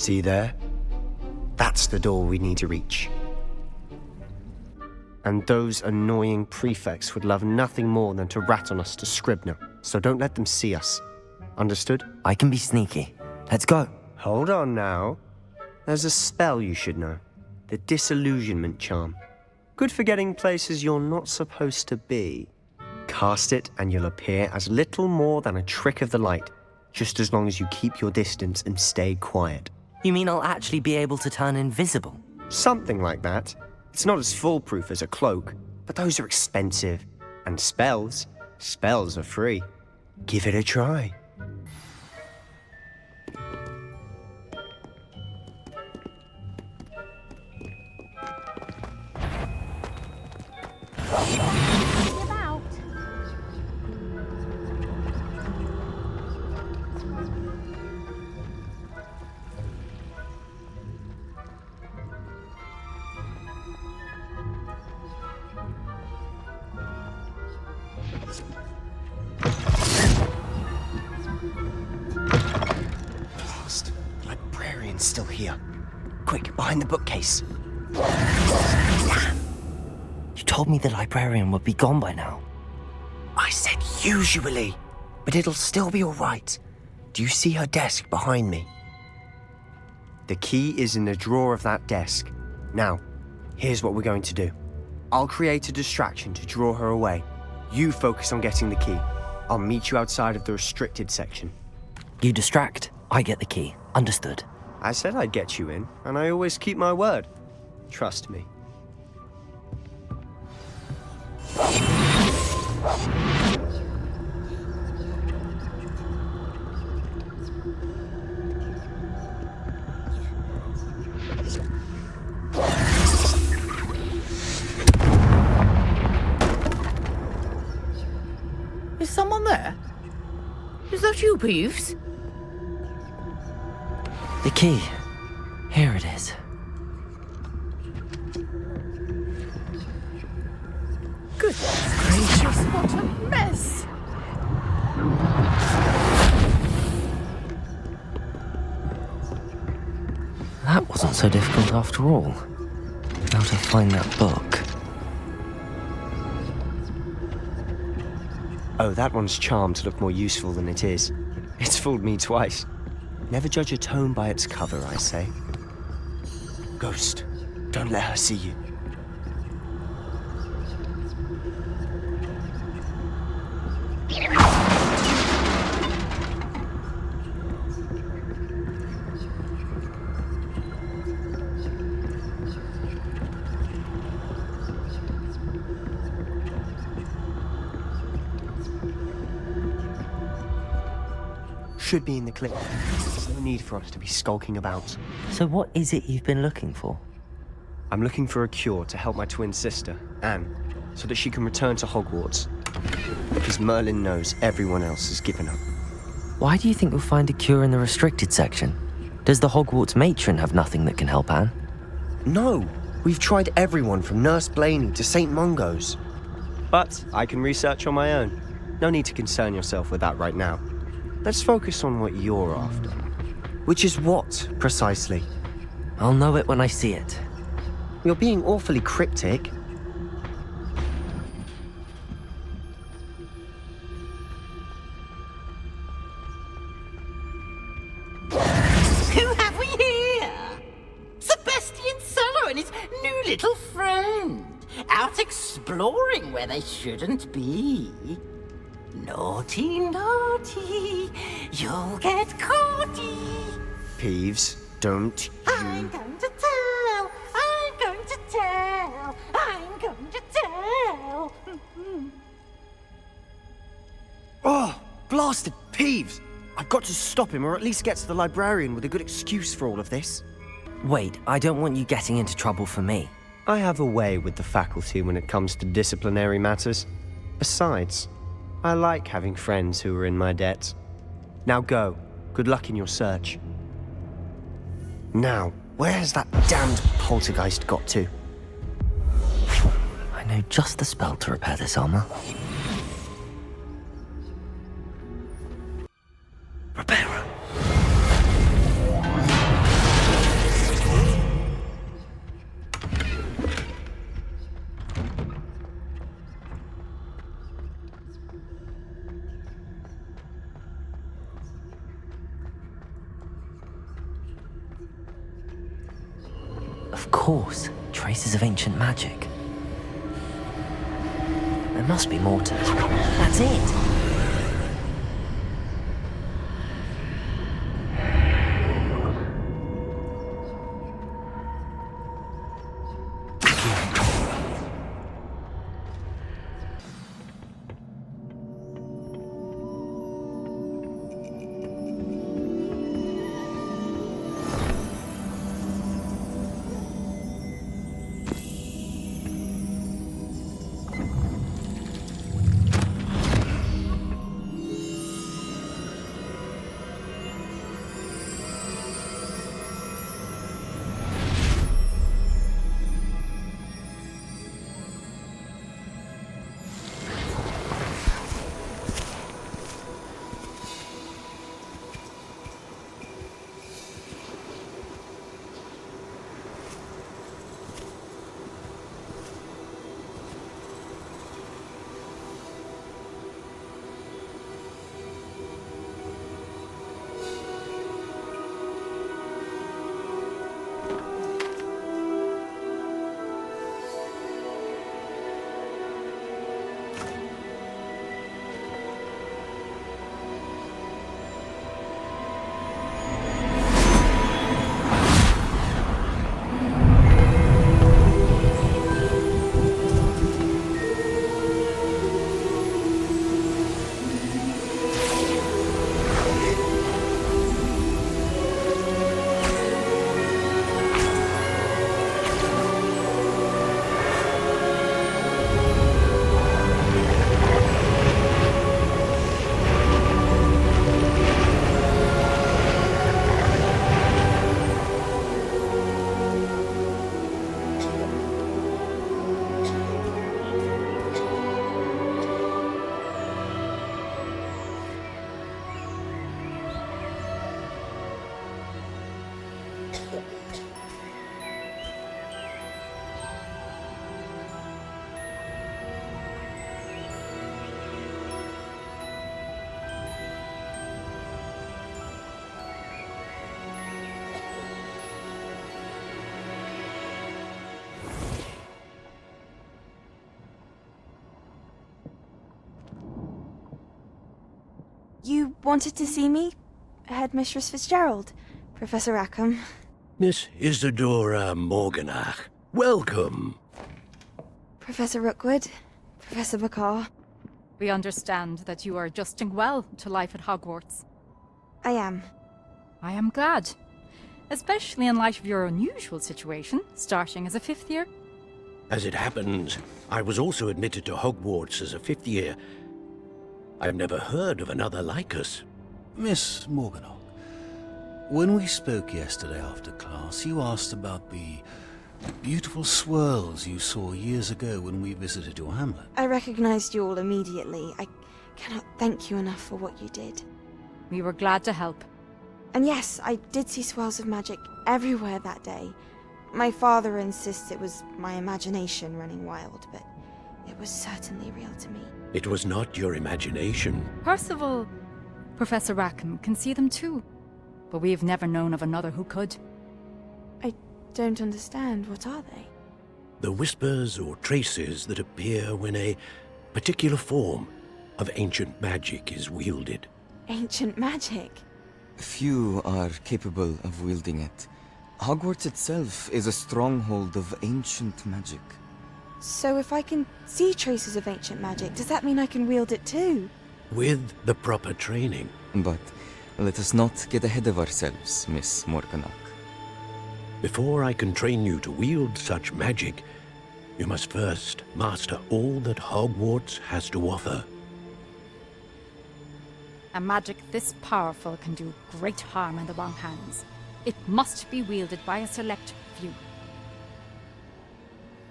See there? That's the door we need to reach. And those annoying prefects would love nothing more than to rat on us to Scribner, so don't let them see us. Understood? I can be sneaky. Let's go. Hold on now. There's a spell you should know. The disillusionment charm. Good for getting places you're not supposed to be. Cast it and you'll appear as little more than a trick of the light, just as long as you keep your distance and stay quiet. You mean I'll actually be able to turn invisible? Something like that. It's not as foolproof as a cloak, but those are expensive. And spells are free. Give it a try. Still here. Quick, behind the bookcase. Damn! You told me the librarian would be gone by now. I said usually, but it'll still be all right. Do you see her desk behind me? The key is in the drawer of that desk. Now, here's what we're going to do. I'll create a distraction to draw her away. You focus on getting the key. I'll meet you outside of the restricted section. You distract, I get the key. Understood. I said I'd get you in, and I always keep my word. Trust me. Is someone there? Is that you, Peeves? The key. Here it is. Goodness gracious, what a mess! That wasn't so difficult after all. How to find that book. Oh, that one's charmed to look more useful than it is. It's fooled me twice. Never judge a tome by its cover, I say. Ghost, don't let her see you. Should be in the clip. There's no need for us to be skulking about. So what is it you've been looking for? I'm looking for a cure to help my twin sister, Anne, so that she can return to Hogwarts. Because Merlin knows everyone else has given up. Why do you think we'll find a cure in the restricted section? Does the Hogwarts matron have nothing that can help Anne? No! We've tried everyone from Nurse Blaney to St. Mungo's. But I can research on my own. No need to concern yourself with that right now. Let's focus on what you're after. Which is what, precisely? I'll know it when I see it. You're being awfully cryptic. Who have we here? Sebastian Solo and his new little friend. Out exploring where they shouldn't be. Naughty, naughty, you'll get caughty. Peeves, don't you... I'm going to tell, I'm going to tell, I'm going to tell. Oh, blasted Peeves! I've got to stop him, or at least get to the librarian with a good excuse for all of this. Wait, I don't want you getting into trouble for me. I have a way with the faculty when it comes to disciplinary matters. Besides, I like having friends who are in my debt. Now go. Good luck in your search. Now, where has that damned poltergeist got to? I know just the spell to repair this armor. Repairer. Of course, traces of ancient magic. There must be more to this. That's it! You wanted to see me? Headmistress Fitzgerald, Professor Rackham. Miss Isadora Morganach, welcome. Professor Rookwood, Professor McCaw. We understand that you are adjusting well to life at Hogwarts. I am. I am glad. Especially in light of your unusual situation, starting as a 5th year. As it happens, I was also admitted to Hogwarts as a 5th year. I've never heard of another like us. Miss Morganach, when we spoke yesterday after class, you asked about the beautiful swirls you saw years ago when we visited your hamlet. I recognized you all immediately. I cannot thank you enough for what you did. We were glad to help. And yes, I did see swirls of magic everywhere that day. My father insists it was my imagination running wild, but it was certainly real to me. It was not your imagination. Percival, Professor Rackham can see them too. But we have never known of another who could. I don't understand. What are they? The whispers or traces that appear when a particular form of ancient magic is wielded. Ancient magic? Few are capable of wielding it. Hogwarts itself is a stronghold of ancient magic. So if I can see traces of ancient magic, does that mean I can wield it too? With the proper training. But let us not get ahead of ourselves, Miss Morganach. Before I can train you to wield such magic, you must first master all that Hogwarts has to offer. A magic this powerful can do great harm in the wrong hands. It must be wielded by a select few.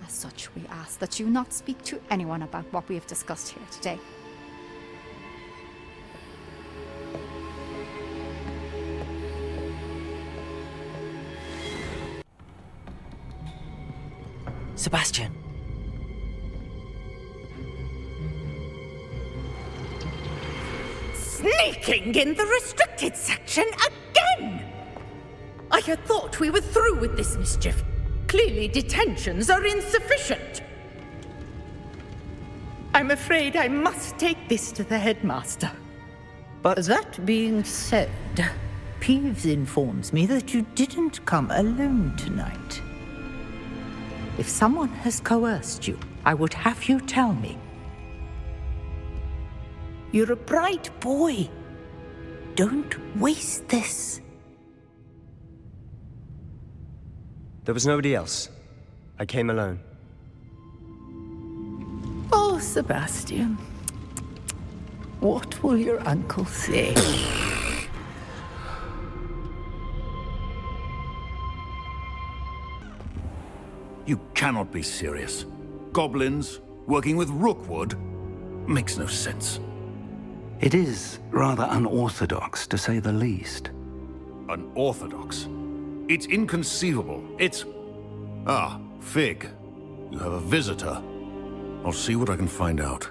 As such, we ask that you not speak to anyone about what we have discussed here today. Sebastian! Sneaking in the restricted section again! I had thought we were through with this mischief. Clearly detentions are insufficient. I'm afraid I must take this to the headmaster. But that being said, Peeves informs me that you didn't come alone tonight. If someone has coerced you, I would have you tell me. You're a bright boy. Don't waste this. There was nobody else. I came alone. Oh, Sebastian. What will your uncle say? You cannot be serious. Goblins working with Rookwood makes no sense. It is rather unorthodox, to say the least. Unorthodox? It's inconceivable. It's... Ah, Fig. You have a visitor. I'll see what I can find out.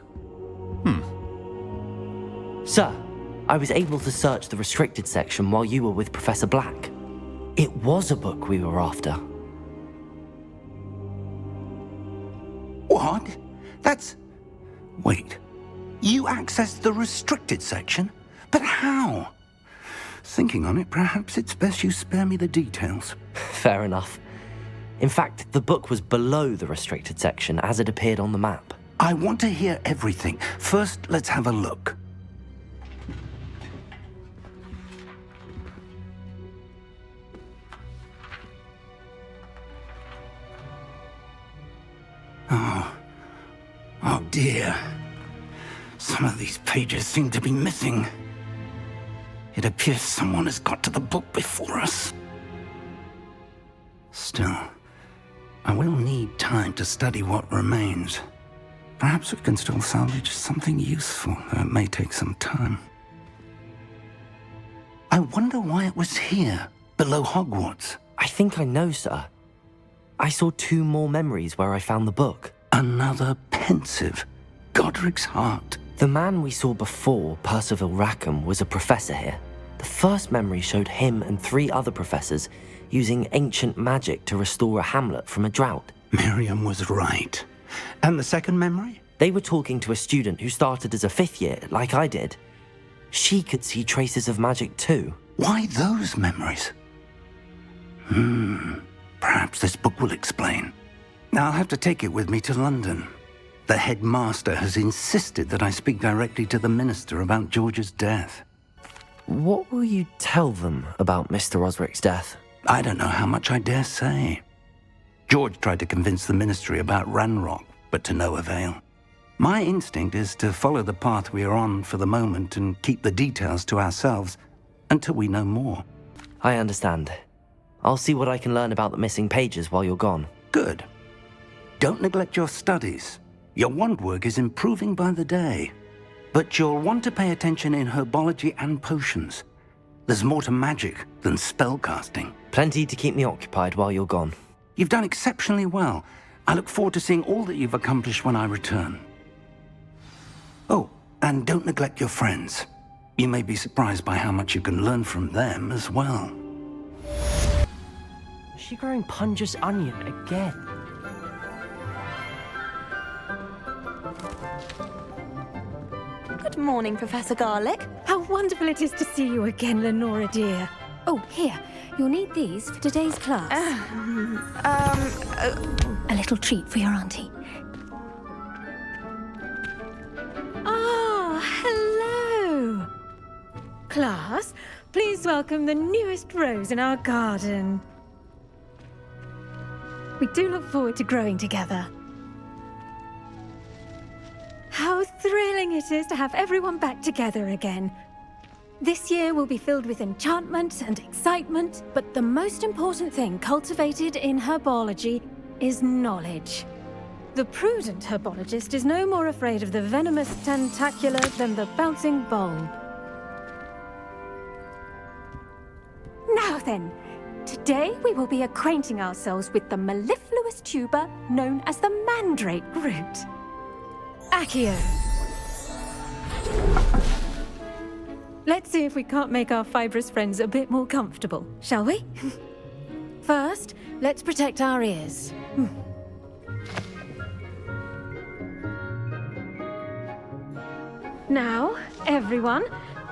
Sir, I was able to search the restricted section while you were with Professor Black. It was a book we were after. What? That's... Wait. You accessed the restricted section? But how? Thinking on it, perhaps it's best you spare me the details. Fair enough. In fact, the book was below the restricted section as it appeared on the map. I want to hear everything. First, let's have a look. Oh dear. Some of these pages seem to be missing. It appears someone has got to the book before us. Still, I will need time to study what remains. Perhaps we can still salvage something useful, though it may take some time. I wonder why it was here, below Hogwarts. I think I know, sir. I saw 2 more memories where I found the book. Another pensive. Godric's heart. The man we saw before, Percival Rackham, was a professor here. The first memory showed him and 3 other professors using ancient magic to restore a hamlet from a drought. Miriam was right. And the second memory? They were talking to a student who started as a 5th year, like I did. She could see traces of magic too. Why those memories? Perhaps this book will explain. I'll have to take it with me to London. The headmaster has insisted that I speak directly to the minister about George's death. What will you tell them about Mr. Osric's death? I don't know how much I dare say. George tried to convince the ministry about Ranrock, but to no avail. My instinct is to follow the path we are on for the moment and keep the details to ourselves until we know more. I understand. I'll see what I can learn about the missing pages while you're gone. Good. Don't neglect your studies. Your wand work is improving by the day. But you'll want to pay attention in herbology and potions. There's more to magic than spellcasting. Plenty to keep me occupied while you're gone. You've done exceptionally well. I look forward to seeing all that you've accomplished when I return. Oh, and don't neglect your friends. You may be surprised by how much you can learn from them as well. Is she growing Punja's onion again? Good morning, Professor Garlick. How wonderful it is to see you again, Lenora dear. Oh, here. You'll need these for today's class. A little treat for your auntie. Ah, hello. Class, please welcome the newest rose in our garden. We do look forward to growing together. How thrilling it is to have everyone back together again. This year will be filled with enchantment and excitement, but the most important thing cultivated in herbology is knowledge. The prudent herbologist is no more afraid of the venomous tentacula than the bouncing bulb. Now then, today we will be acquainting ourselves with the mellifluous tuber known as the mandrake root. Accio. Let's see if we can't make our fibrous friends a bit more comfortable, shall we? First, let's protect our ears. Now, everyone,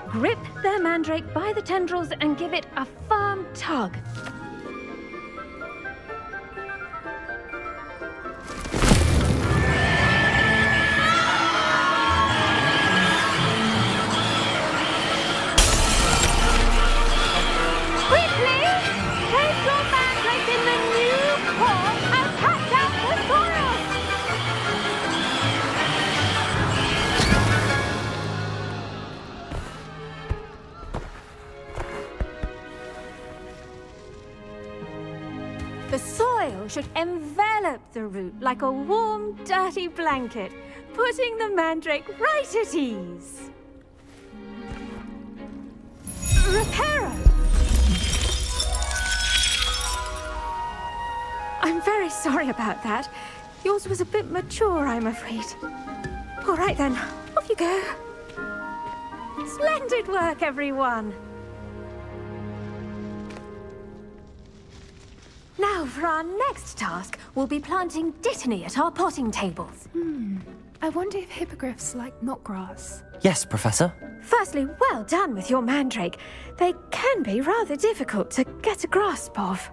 grip their mandrake by the tendrils and give it a firm tug. Quickly, take your mandrake in the new paw and patch out the soil! The soil should envelop the root like a warm, dirty blanket, putting the mandrake right at ease. Reparo! I'm very sorry about that. Yours was a bit mature, I'm afraid. All right then, off you go. Splendid work, everyone! Now, for our next task, we'll be planting dittany at our potting tables. I wonder if hippogriffs like knotgrass. Yes, Professor. Firstly, well done with your mandrake. They can be rather difficult to get a grasp of.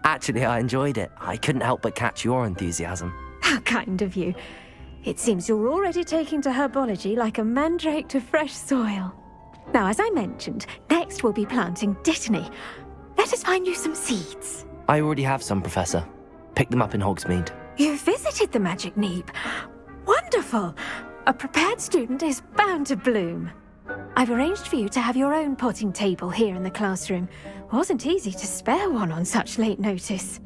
Actually, I enjoyed it. I couldn't help but catch your enthusiasm. How kind of you. It seems you're already taking to herbology like a mandrake to fresh soil. Now, as I mentioned, next we'll be planting dittany. Let us find you some seeds. I already have some, Professor. Picked them up in Hogsmeade. You visited the Magic Neep. Wonderful! A prepared student is bound to bloom. I've arranged for you to have your own potting table here in the classroom. Wasn't easy to spare one on such late notice.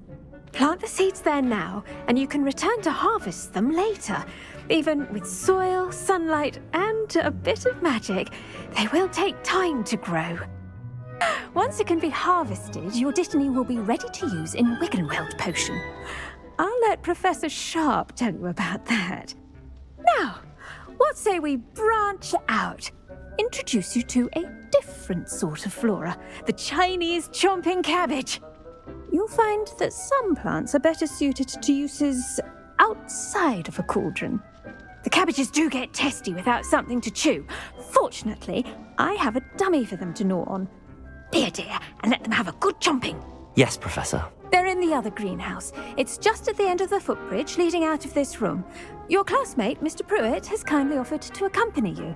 Plant the seeds there now, and you can return to harvest them later. Even with soil, sunlight, and a bit of magic, they will take time to grow. Once it can be harvested, your dittany will be ready to use in Wiggenweld potion. I'll let Professor Sharp tell you about that. Now, what say we branch out? Introduce you to a different sort of flora, the Chinese chomping cabbage. You'll find that some plants are better suited to uses outside of a cauldron. The cabbages do get testy without something to chew. Fortunately, I have a dummy for them to gnaw on. Be a dear and let them have a good chomping. Yes, Professor. They're in the other greenhouse. It's just at the end of the footbridge leading out of this room. Your classmate, Mr. Pruitt, has kindly offered to accompany you.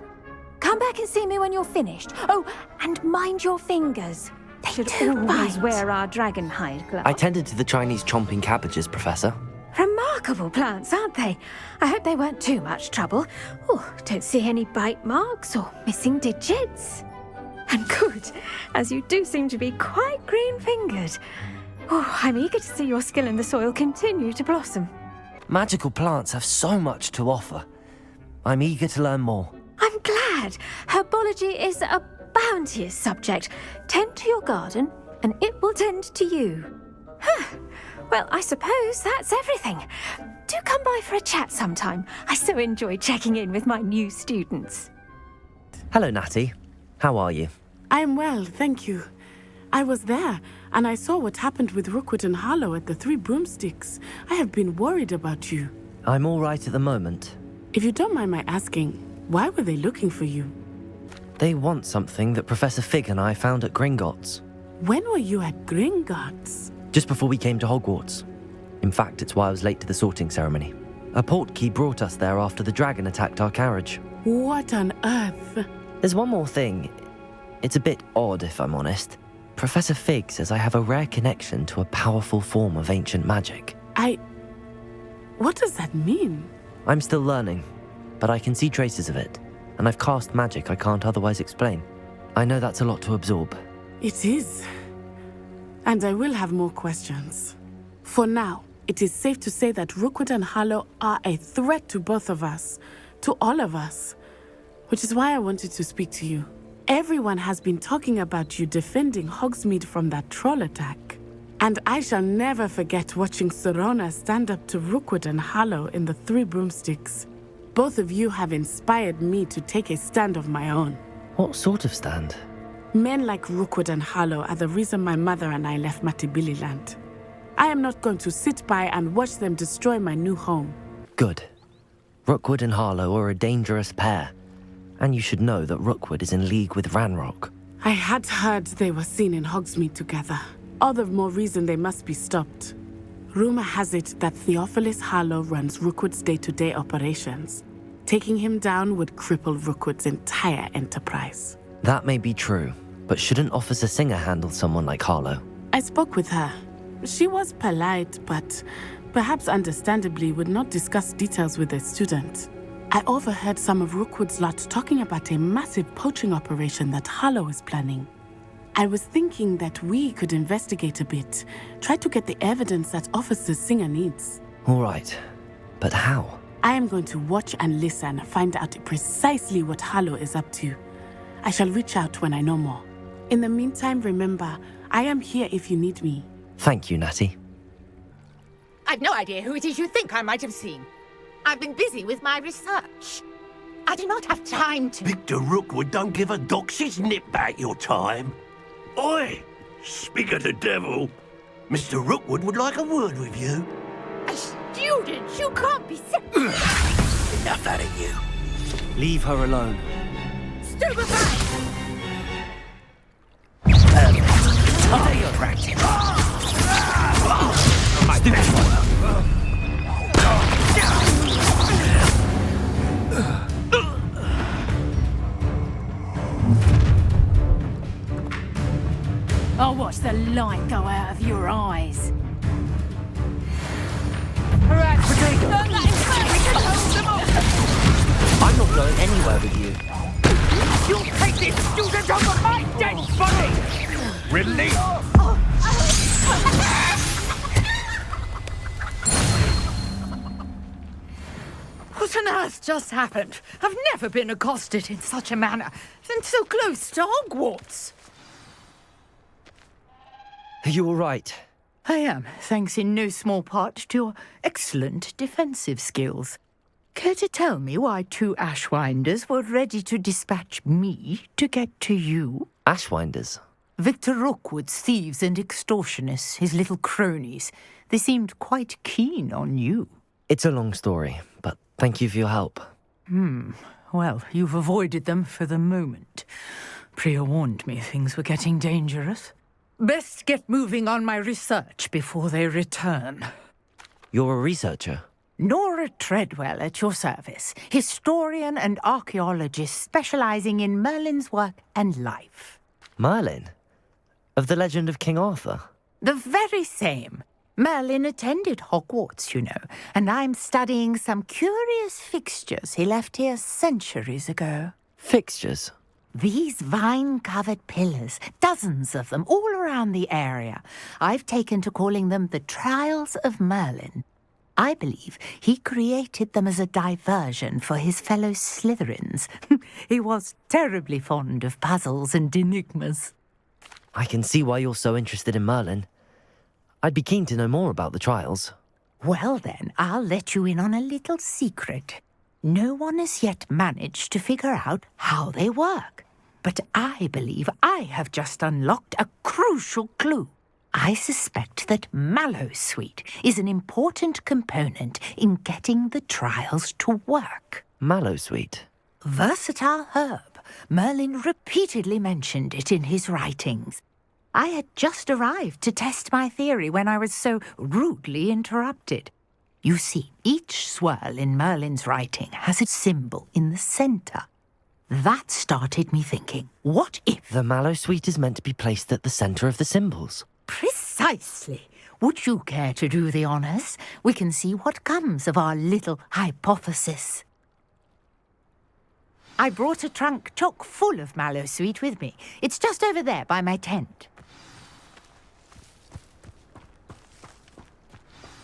Come back and see me when you're finished. Oh, and mind your fingers. They should always wear our dragon hide gloves. I tended to the Chinese chomping cabbages, Professor. Remarkable plants, aren't they? I hope they weren't too much trouble. Oh, don't see any bite marks or missing digits. And good, as you do seem to be quite green-fingered. Oh, I'm eager to see your skill in the soil continue to blossom. Magical plants have so much to offer. I'm eager to learn more. I'm glad. Herbology is a bounteous subject. Tend to your garden, and it will tend to you. Well, I suppose that's everything. Do come by for a chat sometime. I so enjoy checking in with my new students. Hello, Natty. How are you? I'm well, thank you. I was there, and I saw what happened with Rookwood and Harlow at the Three Broomsticks. I have been worried about you. I'm all right at the moment. If you don't mind my asking, why were they looking for you? They want something that Professor Fig and I found at Gringotts. When were you at Gringotts? Just before we came to Hogwarts. In fact, it's why I was late to the sorting ceremony. A portkey brought us there after the dragon attacked our carriage. What on earth? There's one more thing. It's a bit odd, if I'm honest. Professor Fig says I have a rare connection to a powerful form of ancient magic. What does that mean? I'm still learning, but I can see traces of it, and I've cast magic I can't otherwise explain. I know that's a lot to absorb. It is. And I will have more questions. For now, it is safe to say that Rookwood and Harlow are a threat to both of us, to all of us, which is why I wanted to speak to you. Everyone has been talking about you defending Hogsmeade from that troll attack. And I shall never forget watching Sorona stand up to Rookwood and Harlow in the Three Broomsticks. Both of you have inspired me to take a stand of my own. What sort of stand? Men like Rookwood and Harlow are the reason my mother and I left Matibili land. I am not going to sit by and watch them destroy my new home. Good. Rookwood and Harlow are a dangerous pair. And you should know that Rookwood is in league with Ranrock. I had heard they were seen in Hogsmeade together. All the more reason they must be stopped. Rumor has it that Theophilus Harlow runs Rookwood's day-to-day operations. Taking him down would cripple Rookwood's entire enterprise. That may be true, but shouldn't Officer Singer handle someone like Harlow? I spoke with her. She was polite, but perhaps understandably would not discuss details with a student. I overheard some of Rookwood's lot talking about a massive poaching operation that Harlow is planning. I was thinking that we could investigate a bit, try to get the evidence that Officer Singer needs. All right, but how? I am going to watch and listen, find out precisely what Harlow is up to. I shall reach out when I know more. In the meantime, remember, I am here if you need me. Thank you, Natty. I've no idea who it is you think I might have seen. I've been busy with my research. I do not have time to... Victor Rookwood don't give a doxy's nip back your time. Oi! Speak of the devil. Mr. Rookwood would like a word with you. A student? You can't be sick. Enough out of you. Leave her alone. Stupefy! Time to practice. I'll watch the light go out of your eyes. I'm not going anywhere with you. You'll take this student over my dead body! Release! What on earth just happened? I've never been accosted in such a manner, and so close to Hogwarts. Are you all right? I am, thanks in no small part to your excellent defensive skills. Care to tell me why two Ashwinders were ready to dispatch me to get to you? Ashwinders? Victor Rookwood's thieves and extortionists, his little cronies. They seemed quite keen on you. It's a long story, but thank you for your help. Well, you've avoided them for the moment. Priya warned me things were getting dangerous. Best get moving on my research before they return. You're a researcher? Nora Treadwell at your service, historian and archaeologist specializing in Merlin's work and life. Merlin? Of the legend of King Arthur? The very same. Merlin attended Hogwarts, you know, and I'm studying some curious fixtures he left here centuries ago. Fixtures? These vine-covered pillars, dozens of them, all around the area. I've taken to calling them the Trials of Merlin. I believe he created them as a diversion for his fellow Slytherins. He was terribly fond of puzzles and enigmas. I can see why you're so interested in Merlin. I'd be keen to know more about the trials. Well then, I'll let you in on a little secret. No one has yet managed to figure out how they work. But I believe I have just unlocked a crucial clue. I suspect that Mallowsweet is an important component in getting the trials to work. Mallowsweet? Versatile herb. Merlin repeatedly mentioned it in his writings. I had just arrived to test my theory when I was so rudely interrupted. You see, each swirl in Merlin's writing has a symbol in the centre. That started me thinking, what if... The Mallowsweet is meant to be placed at the centre of the symbols. Precisely. Would you care to do the honours? We can see what comes of our little hypothesis. I brought a trunk chock full of Mallowsweet with me. It's just over there by my tent.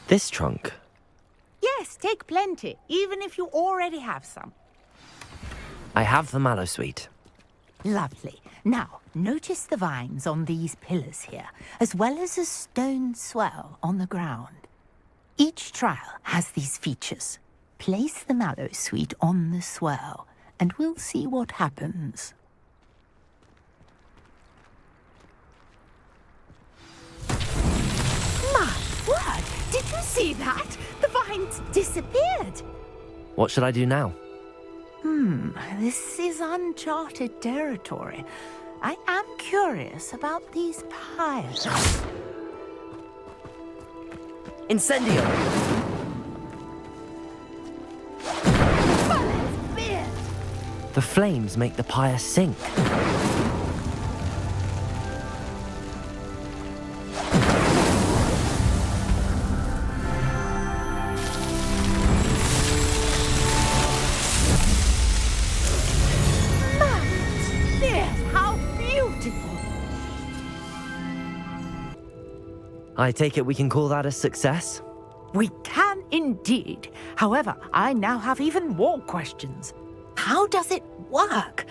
This trunk? Yes, take plenty, even if you already have some. I have the Mallowsweet. Lovely. Now, notice the vines on these pillars here, as well as a stone swell on the ground. Each trial has these features. Place the Mallowsweet on the swell, and we'll see what happens. My you see that? The vines disappeared. What should I do now? This is uncharted territory. I am curious about these pyres. Incendio! The flames make the pyre sink. How beautiful! I take it we can call that a success? We can indeed. However, I now have even more questions. How does it work?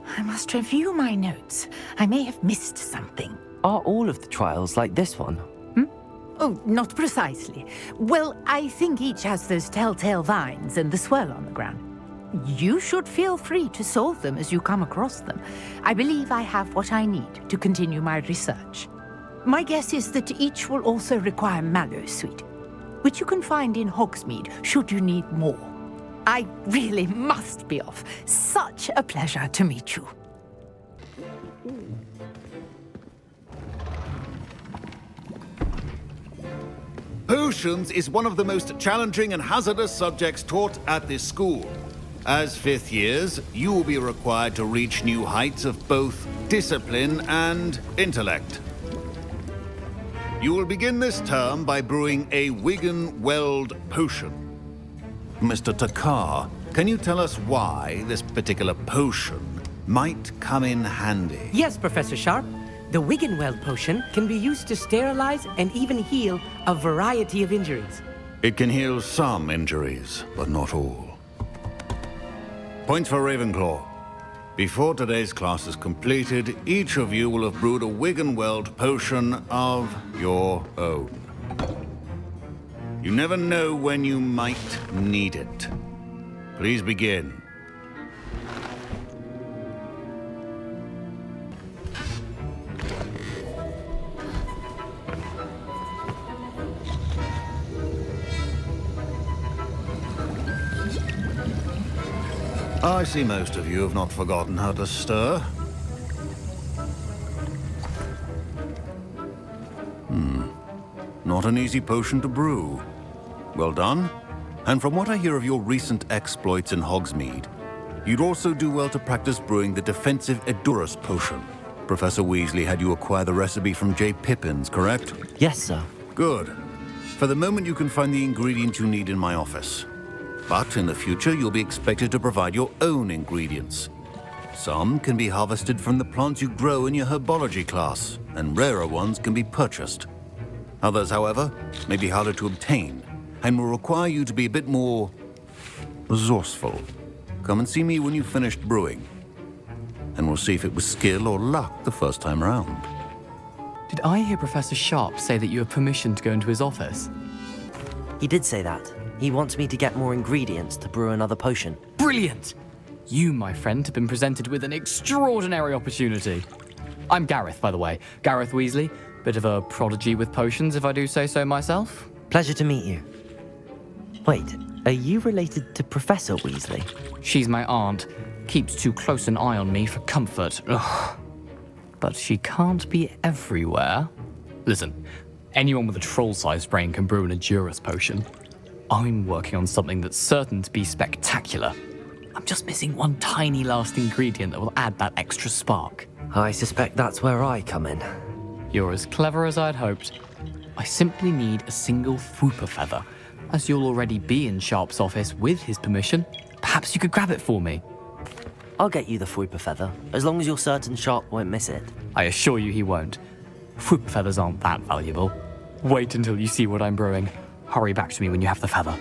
I must review my notes. I may have missed something. Are all of the trials like this one? Oh, not precisely. Well, I think each has those telltale vines and the swirl on the ground. You should feel free to solve them as you come across them. I believe I have what I need to continue my research. My guess is that each will also require mallow sweet, which you can find in Hogsmeade should you need more. I really must be off. Such a pleasure to meet you. Potions is one of the most challenging and hazardous subjects taught at this school. As fifth years, you will be required to reach new heights of both discipline and intellect. You will begin this term by brewing a Wigan-Weld potion. Mr. Takar, can you tell us why this particular potion might come in handy? Yes, Professor Sharp. The Wigan-Weld potion can be used to sterilize and even heal a variety of injuries. It can heal some injuries, but not all. Points for Ravenclaw. Before today's class is completed, each of you will have brewed a Wigan-Weld potion of your own. You never know when you might need it. Please begin. I see most of you have not forgotten how to stir. Not an easy potion to brew. Well done. And from what I hear of your recent exploits in Hogsmeade, you'd also do well to practice brewing the defensive Edurus potion. Professor Weasley had you acquire the recipe from J. Pippins, correct? Yes, sir. Good. For the moment, you can find the ingredients you need in my office. But in the future, you'll be expected to provide your own ingredients. Some can be harvested from the plants you grow in your herbology class, and rarer ones can be purchased. Others, however, may be harder to obtain, and will require you to be a bit more resourceful. Come and see me when you've finished brewing, and we'll see if it was skill or luck the first time around. Did I hear Professor Sharp say that you have permission to go into his office? He did say that. He wants me to get more ingredients to brew another potion. Brilliant! You, my friend, have been presented with an extraordinary opportunity. I'm Gareth, by the way. Gareth Weasley. Bit of a prodigy with potions, if I do say so myself. Pleasure to meet you. Wait, are you related to Professor Weasley? She's my aunt. Keeps too close an eye on me for comfort. Ugh. But she can't be everywhere. Listen, anyone with a troll-sized brain can brew an Edurus potion. I'm working on something that's certain to be spectacular. I'm just missing one tiny last ingredient that will add that extra spark. I suspect that's where I come in. You're as clever as I'd hoped. I simply need a single Fwooper feather. As you'll already be in Sharp's office with his permission, perhaps you could grab it for me. I'll get you the Fwooper feather, as long as you're certain Sharp won't miss it. I assure you he won't. Fwooper feathers aren't that valuable. Wait until you see what I'm brewing. Hurry back to me when you have the feather.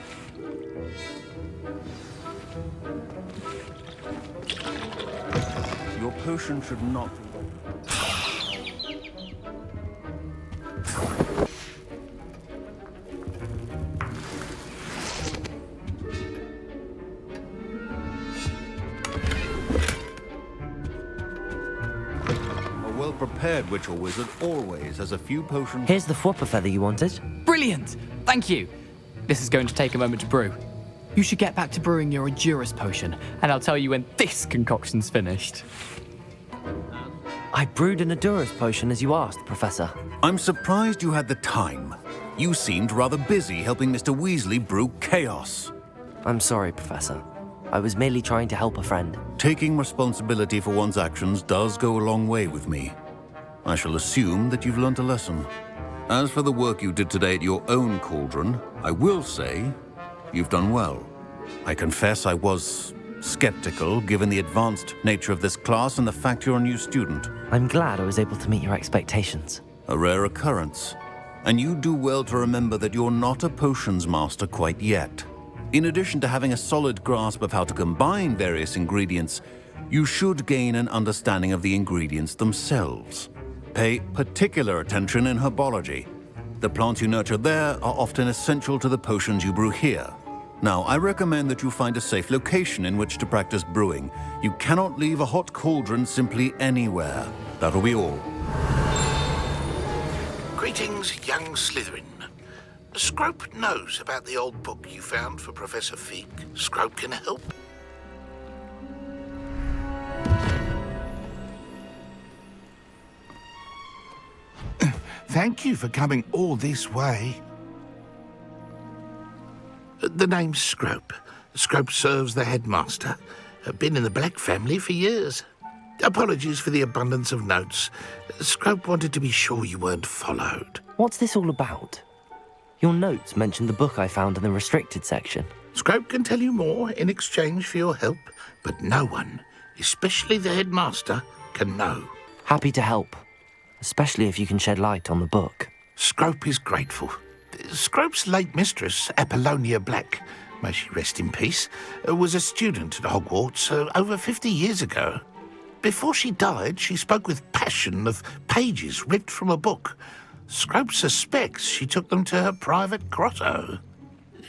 Your potion should not... A well-prepared witch or wizard always has a few potions... Here's the Fwopper feather you wanted. Brilliant! Thank you. This is going to take a moment to brew. You should get back to brewing your Endurus potion, and I'll tell you when this concoction's finished. I brewed an Endurus potion as you asked, Professor. I'm surprised you had the time. You seemed rather busy helping Mr. Weasley brew chaos. I'm sorry, Professor. I was merely trying to help a friend. Taking responsibility for one's actions does go a long way with me. I shall assume that you've learnt a lesson. As for the work you did today at your own cauldron, I will say you've done well. I confess I was skeptical, given the advanced nature of this class and the fact you're a new student. I'm glad I was able to meet your expectations. A rare occurrence. And you do well to remember that you're not a potions master quite yet. In addition to having a solid grasp of how to combine various ingredients, you should gain an understanding of the ingredients themselves. Pay particular attention in herbology. The plants you nurture there are often essential to the potions you brew here. Now, I recommend that you find a safe location in which to practice brewing. You cannot leave a hot cauldron simply anywhere. That'll be all. Greetings, young Slytherin. Scrope knows about the old book you found for Professor Fig. Scrope can help. Thank you for coming all this way. The name's Scrope. Scrope serves the headmaster. Been in the Black family for years. Apologies for the abundance of notes. Scrope wanted to be sure you weren't followed. What's this all about? Your notes mentioned the book I found in the restricted section. Scrope can tell you more in exchange for your help, but no one, especially the headmaster, can know. Happy to help, especially if you can shed light on the book. Scrope is grateful. Scrope's late mistress, Apollonia Black, may she rest in peace, was a student at Hogwarts over 50 years ago. Before she died, she spoke with passion of pages ripped from a book. Scrope suspects she took them to her private grotto.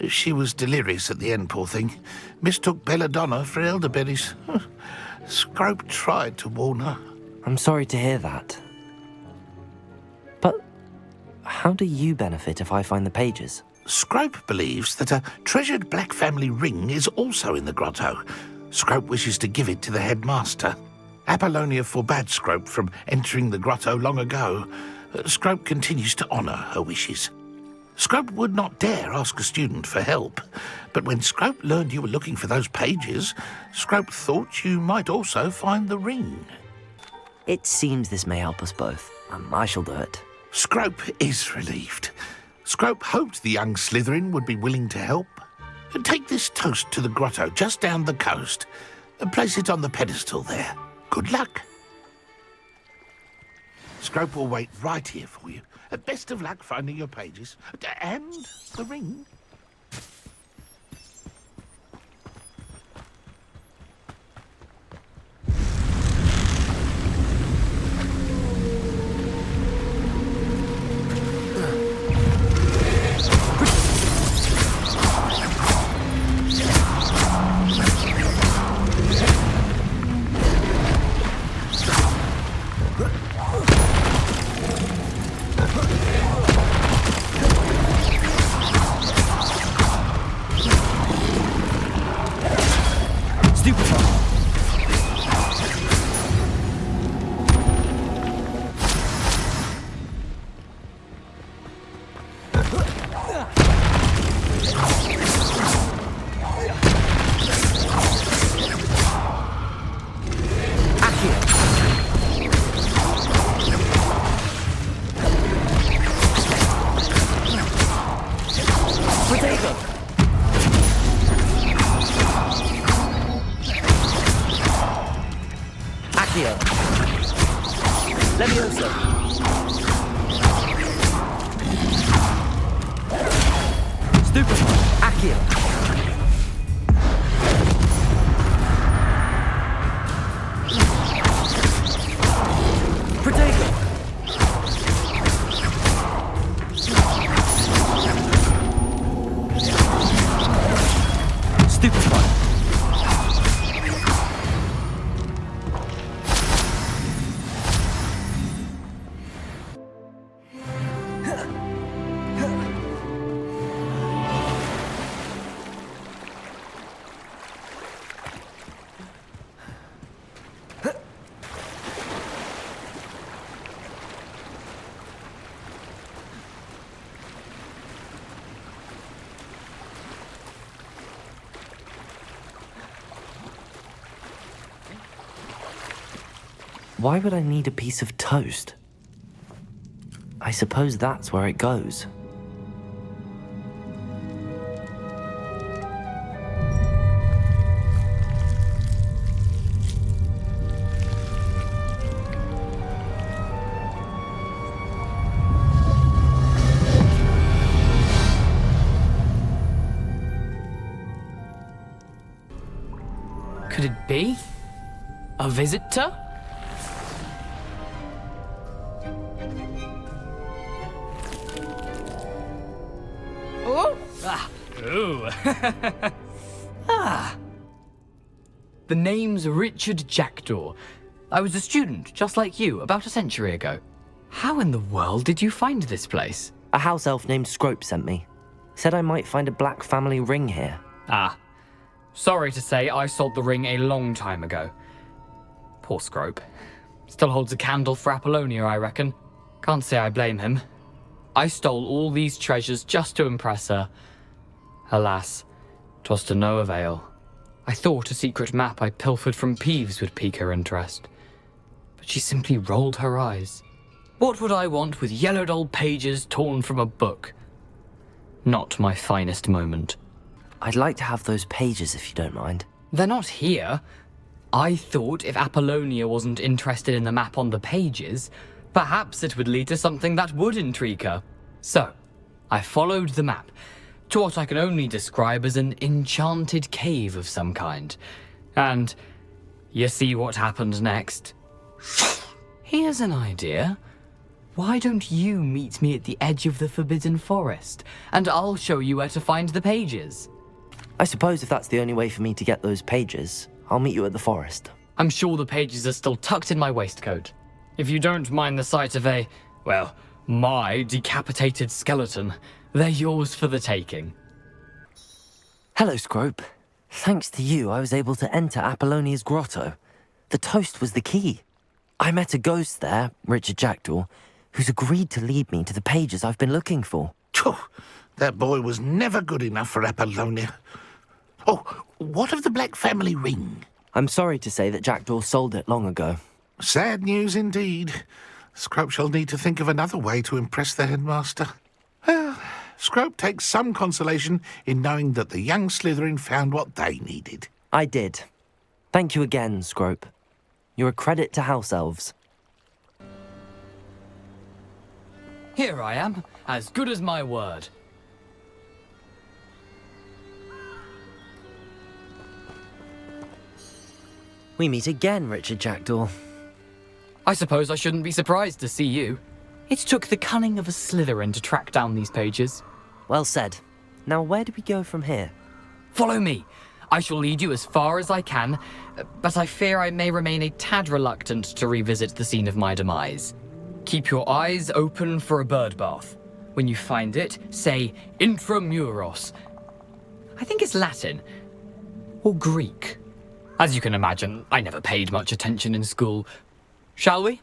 She was delirious at the end, poor thing. Mistook belladonna for elderberries. Scrope tried to warn her. I'm sorry to hear that. But how do you benefit if I find the pages? Scrope believes that a treasured Black family ring is also in the grotto. Scrope wishes to give it to the headmaster. Apollonia forbade Scrope from entering the grotto long ago. Scrope continues to honour her wishes. Scrope would not dare ask a student for help, but when Scrope learned you were looking for those pages, Scrope thought you might also find the ring. It seems this may help us both. I shall do it. Scrope is relieved. Scrope hoped the young Slytherin would be willing to help. Take this toast to the grotto just down the coast and place it on the pedestal there. Good luck. Scrope will wait right here for you. Best of luck finding your pages. And the ring. Why would I need a piece of toast? I suppose that's where it goes. Could it be? A visitor? Oh! Ah! Ooh! Ah! The name's Richard Jackdaw. I was a student, just like you, about a century ago. How in the world did you find this place? A house elf named Scrope sent me. Said I might find a black family ring here. Ah. Sorry to say, I sold the ring a long time ago. Poor Scrope. Still holds a candle for Apollonia, I reckon. Can't say I blame him. I stole all these treasures just to impress her. Alas, 'twas to no avail. I thought a secret map I pilfered from Peeves would pique her interest. But she simply rolled her eyes. What would I want with yellowed old pages torn from a book? Not my finest moment. I'd like to have those pages if you don't mind. They're not here. I thought if Apollonia wasn't interested in the map on the pages, perhaps it would lead to something that would intrigue her. So, I followed the map to what I can only describe as an enchanted cave of some kind. And you see what happened next? Here's an idea. Why don't you meet me at the edge of the Forbidden Forest, and I'll show you where to find the pages? I suppose if that's the only way for me to get those pages, I'll meet you at the forest. I'm sure the pages are still tucked in my waistcoat. If you don't mind the sight of my decapitated skeleton, they're yours for the taking. Hello, Scrope. Thanks to you, I was able to enter Apollonia's grotto. The toast was the key. I met a ghost there, Richard Jackdaw, who's agreed to lead me to the pages I've been looking for. That boy was never good enough for Apollonia. Oh, what of the Black family ring? I'm sorry to say that Jackdaw sold it long ago. Sad news indeed. Scrope shall need to think of another way to impress the headmaster. Well, Scrope takes some consolation in knowing that the young Slytherin found what they needed. I did. Thank you again, Scrope. You're a credit to house elves. Here I am, as good as my word. We meet again, Richard Jackdaw. I suppose I shouldn't be surprised to see you. It took the cunning of a Slytherin to track down these pages. Well said. Now where do we go from here? Follow me. I shall lead you as far as I can, but I fear I may remain a tad reluctant to revisit the scene of my demise. Keep your eyes open for a bird bath. When you find it, say intramuros. I think it's Latin. Or Greek. As you can imagine, I never paid much attention in school. Shall we?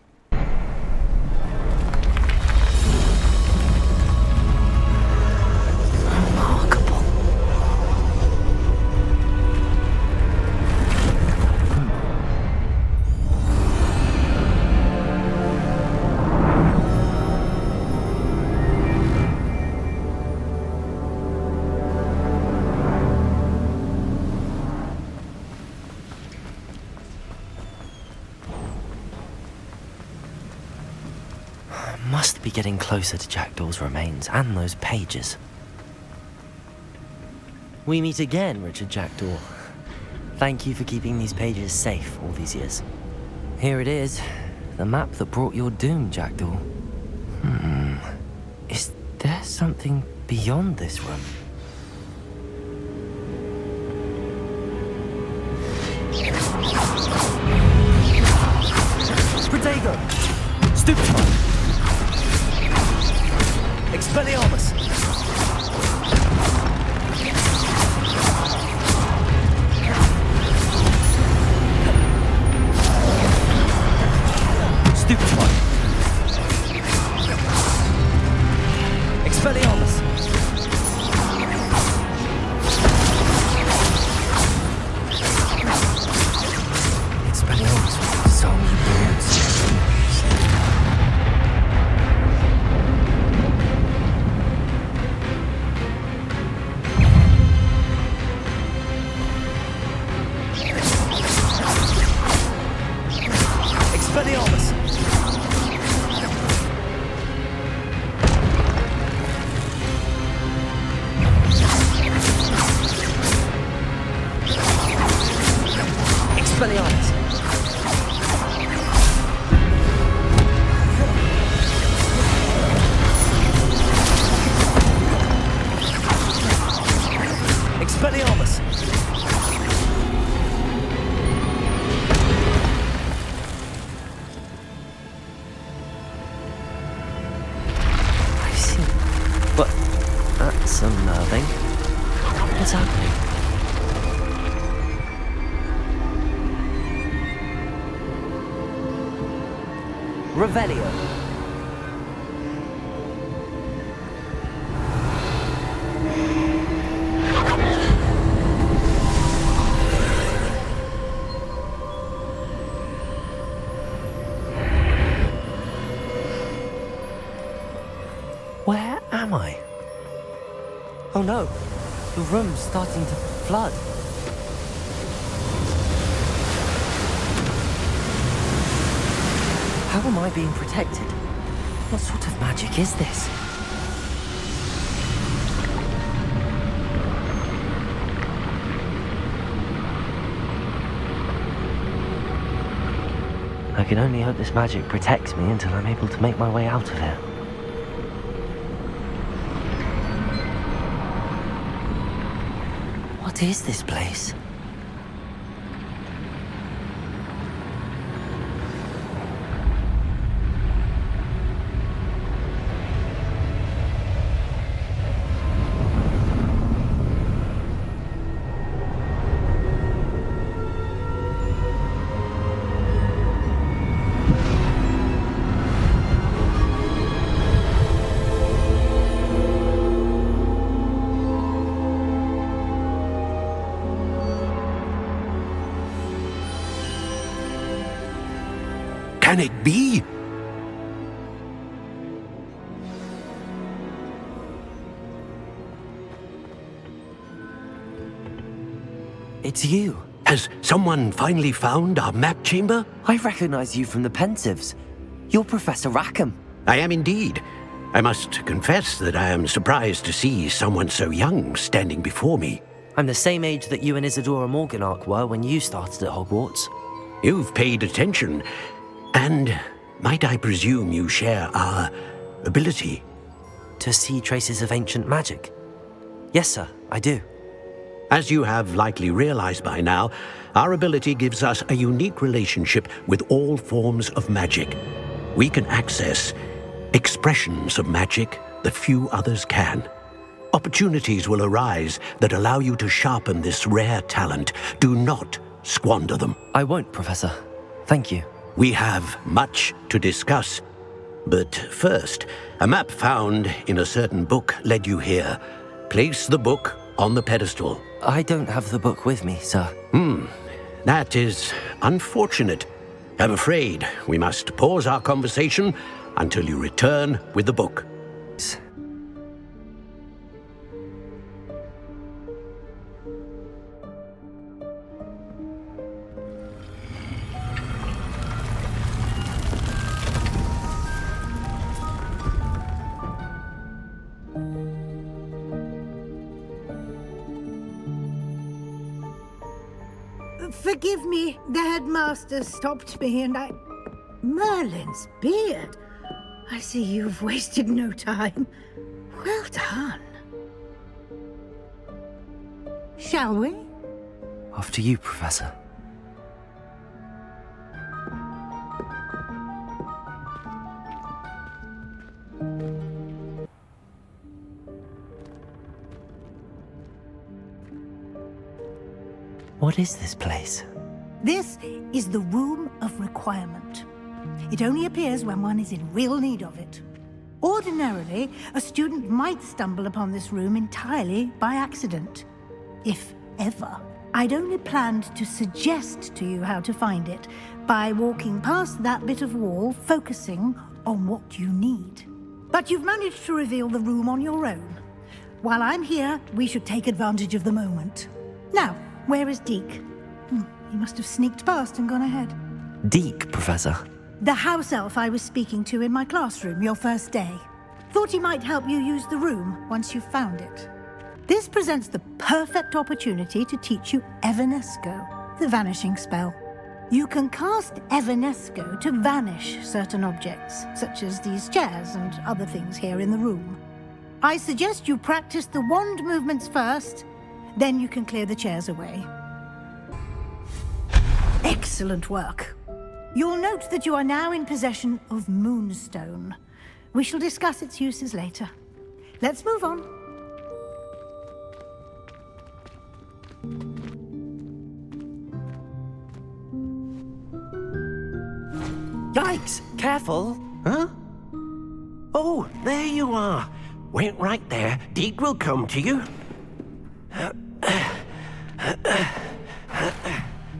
Must be getting closer to Jackdaw's remains and those pages. We meet again, Richard Jackdaw. Thank you for keeping these pages safe all these years. Here it is, the map that brought your doom, Jackdaw. Is there something beyond this room? Protego! Stupefy! Expelliarmus! Stupefy! Expelliarmus! Expelliarmus will disarm you boards. But that's unnerving. What's happening? Revelio. Where am I? Oh no, the room's starting to flood. How am I being protected? What sort of magic is this? I can only hope this magic protects me until I'm able to make my way out of here. What is this place? Can it be? It's you. Has someone finally found our map chamber? I recognize you from the Pensives. You're Professor Rackham. I am indeed. I must confess that I am surprised to see someone so young standing before me. I'm the same age that you and Isadora Morganach were when you started at Hogwarts. You've paid attention, and might I presume you share our ability? To see traces of ancient magic? Yes, sir, I do. As you have likely realized by now, our ability gives us a unique relationship with all forms of magic. We can access expressions of magic that few others can. Opportunities will arise that allow you to sharpen this rare talent. Do not squander them. I won't, Professor. Thank you. We have much to discuss. But first, a map found in a certain book led you here. Place the book on the pedestal. I don't have the book with me, sir. That is unfortunate. I'm afraid we must pause our conversation until you return with the book. Forgive me, the headmaster stopped me and Merlin's beard. I see you've wasted no time. Well done. Shall we? After you, Professor. What is this place? This is the Room of Requirement. It only appears when one is in real need of it. Ordinarily, a student might stumble upon this room entirely by accident. If ever. I'd only planned to suggest to you how to find it by walking past that bit of wall, focusing on what you need. But you've managed to reveal the room on your own. While I'm here, we should take advantage of the moment. Now, where is Deke? He must have sneaked past and gone ahead. Deke, Professor? The house elf I was speaking to in my classroom your first day. Thought he might help you use the room once you found it. This presents the perfect opportunity to teach you Evanesco, the vanishing spell. You can cast Evanesco to vanish certain objects, such as these chairs and other things here in the room. I suggest you practice the wand movements first, then you can clear the chairs away. Excellent work. You'll note that you are now in possession of Moonstone. We shall discuss its uses later. let's move on. Yikes! Careful! Huh? Oh, there you are. Wait right there. Deke will come to you.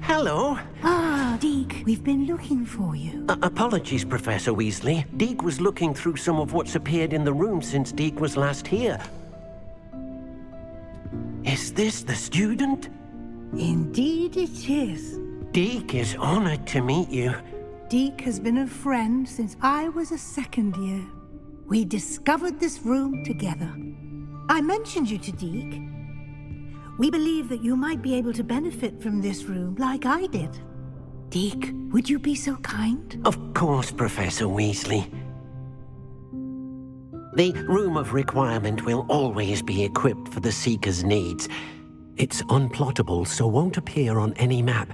Hello. Ah, Deke, we've been looking for you. Apologies, Professor Weasley. Deke was looking through some of what's appeared in the room since Deke was last here. Is this the student? Indeed it is. Deke is honored to meet you. Deke has been a friend since I was a second year. We discovered this room together. I mentioned you to Deke. We believe that you might be able to benefit from this room like I did. Deke, would you be so kind? Of course, Professor Weasley. The Room of Requirement will always be equipped for the Seeker's needs. It's unplottable, so won't appear on any map.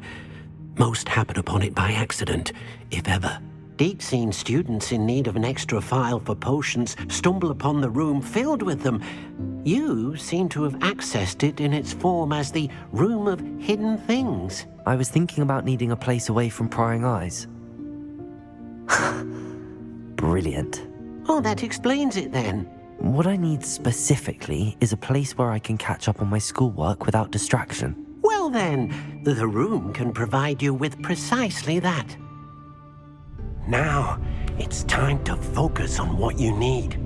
Most happen upon it by accident, if ever. Deke's seen students in need of an extra file for potions stumble upon the room filled with them. You seem to have accessed it in its form as the Room of Hidden Things. I was thinking about needing a place away from prying eyes. Brilliant. Oh, that explains it then. What I need specifically is a place where I can catch up on my schoolwork without distraction. Well then, the room can provide you with precisely that. Now, it's time to focus on what you need.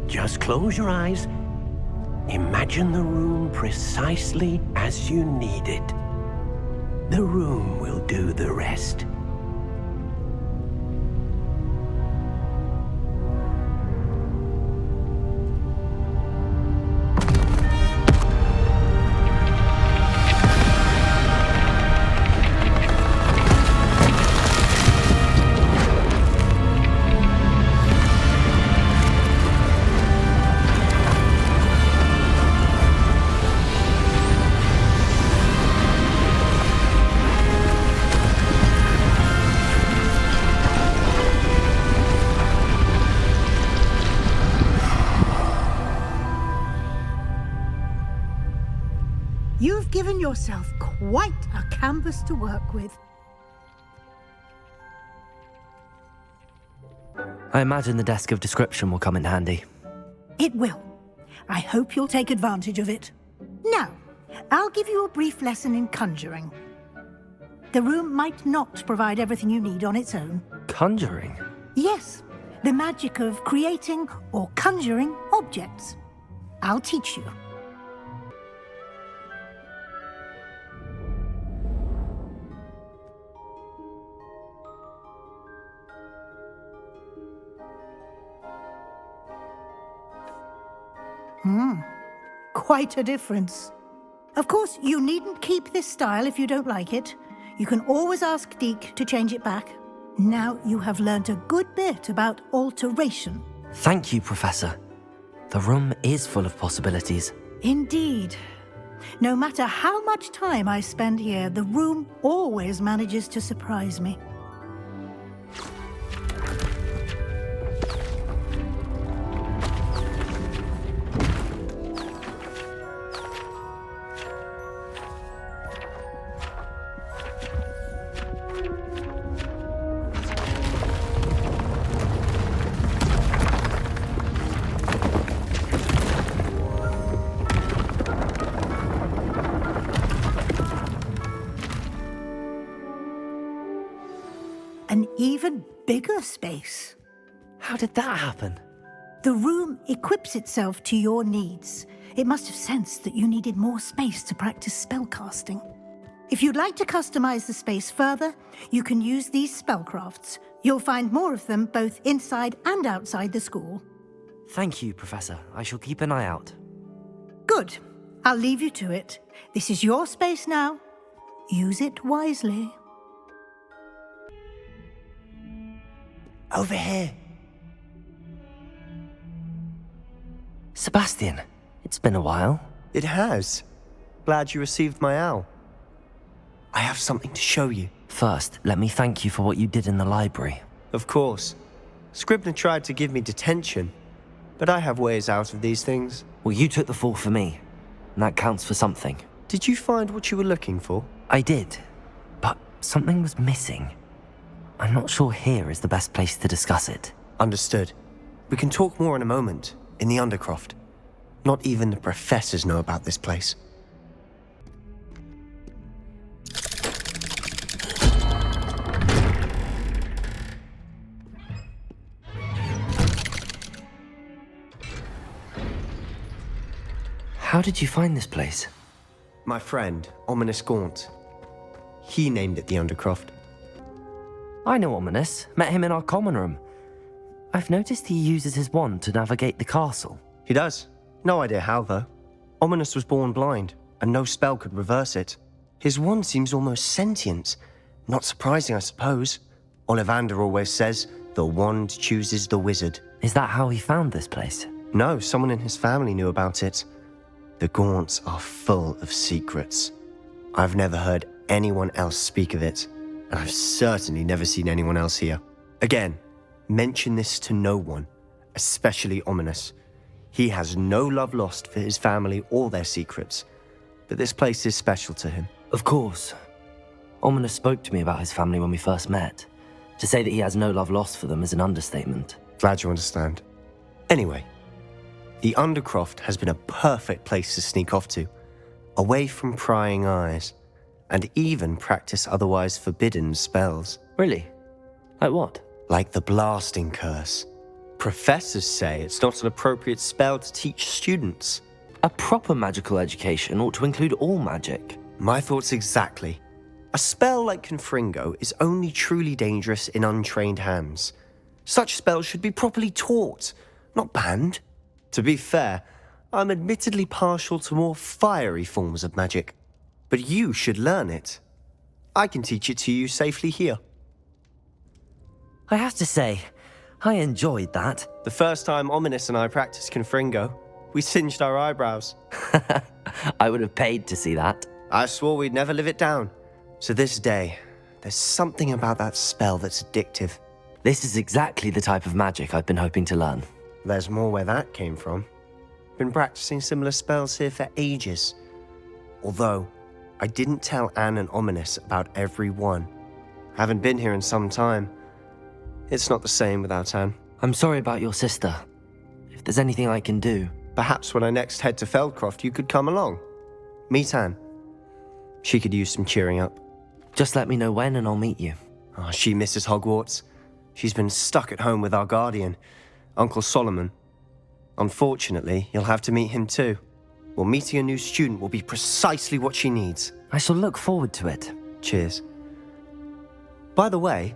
Just close your eyes. Imagine the room precisely as you need it. The room will do the rest. You've given yourself quite a canvas to work with. I imagine the desk of description will come in handy. It will. I hope you'll take advantage of it. Now, I'll give you a brief lesson in conjuring. The room might not provide everything you need on its own. Conjuring? Yes, the magic of creating or conjuring objects. I'll teach you. Quite a difference. Of course, you needn't keep this style if you don't like it. You can always ask Deke to change it back. Now you have learnt a good bit about alteration. Thank you, Professor. The room is full of possibilities. Indeed. No matter how much time I spend here, the room always manages to surprise me. An even bigger space. How did that happen? The room equips itself to your needs. It must have sensed that you needed more space to practice spellcasting. If you'd like to customize the space further, you can use these spellcrafts. You'll find more of them both inside and outside the school. Thank you, Professor. I shall keep an eye out. Good. I'll leave you to it. This is your space now. Use it wisely. Over here. Sebastian, it's been a while. It has. Glad you received my owl. I have something to show you. First, let me thank you for what you did in the library. Of course. Scribner tried to give me detention. but I have ways out of these things. Well, you took the fall for me, and that counts for something. Did you find what you were looking for? I did, but something was missing. I'm not sure here is the best place to discuss it. Understood. We can talk more in a moment, in the Undercroft. Not even the professors know about this place. How did you find this place? My friend, Ominous Gaunt. He named it the Undercroft. I know Ominous. Met him in our common room. I've noticed he uses his wand to navigate the castle. He does. No idea how, though. Ominous was born blind, and no spell could reverse it. His wand seems almost sentient. Not surprising, I suppose. Ollivander always says, the wand chooses the wizard. Is that how he found this place? No, someone in his family knew about it. The Gaunts are full of secrets. I've never heard anyone else speak of it, and I've certainly never seen anyone else here. Again, mention this to no one, especially Ominous. He has no love lost for his family or their secrets, but this place is special to him. Of course. Ominous spoke to me about his family when we first met. To say that he has no love lost for them is an understatement. Glad you understand. Anyway, the Undercroft has been a perfect place to sneak off to, away from prying eyes, and even practice otherwise forbidden spells. Really? Like what? Like the blasting curse. Professors say it's not an appropriate spell to teach students. A proper magical education ought to include all magic. My thoughts exactly. A spell like Confringo is only truly dangerous in untrained hands. Such spells should be properly taught, not banned. To be fair, I'm admittedly partial to more fiery forms of magic, but you should learn it. I can teach it to you safely here. I have to say, I enjoyed that. The first time Ominous and I practiced Confringo, we singed our eyebrows. I would have paid to see that. I swore we'd never live it down. To this day, there's something about that spell that's addictive. This is exactly the type of magic I've been hoping to learn. There's more where that came from. Been practicing similar spells here for ages. Although, I didn't tell Anne and Ominous about every one. Haven't been here in some time. It's not the same without Anne. I'm sorry about your sister. If there's anything I can do... Perhaps when I next head to Feldcroft, you could come along. Meet Anne. She could use some cheering up. Just let me know when and I'll meet you. Oh, she misses Hogwarts. She's been stuck at home with our guardian, Uncle Solomon. Unfortunately, you'll have to meet him too. Well, meeting a new student will be precisely what she needs. I shall look forward to it. Cheers. By the way,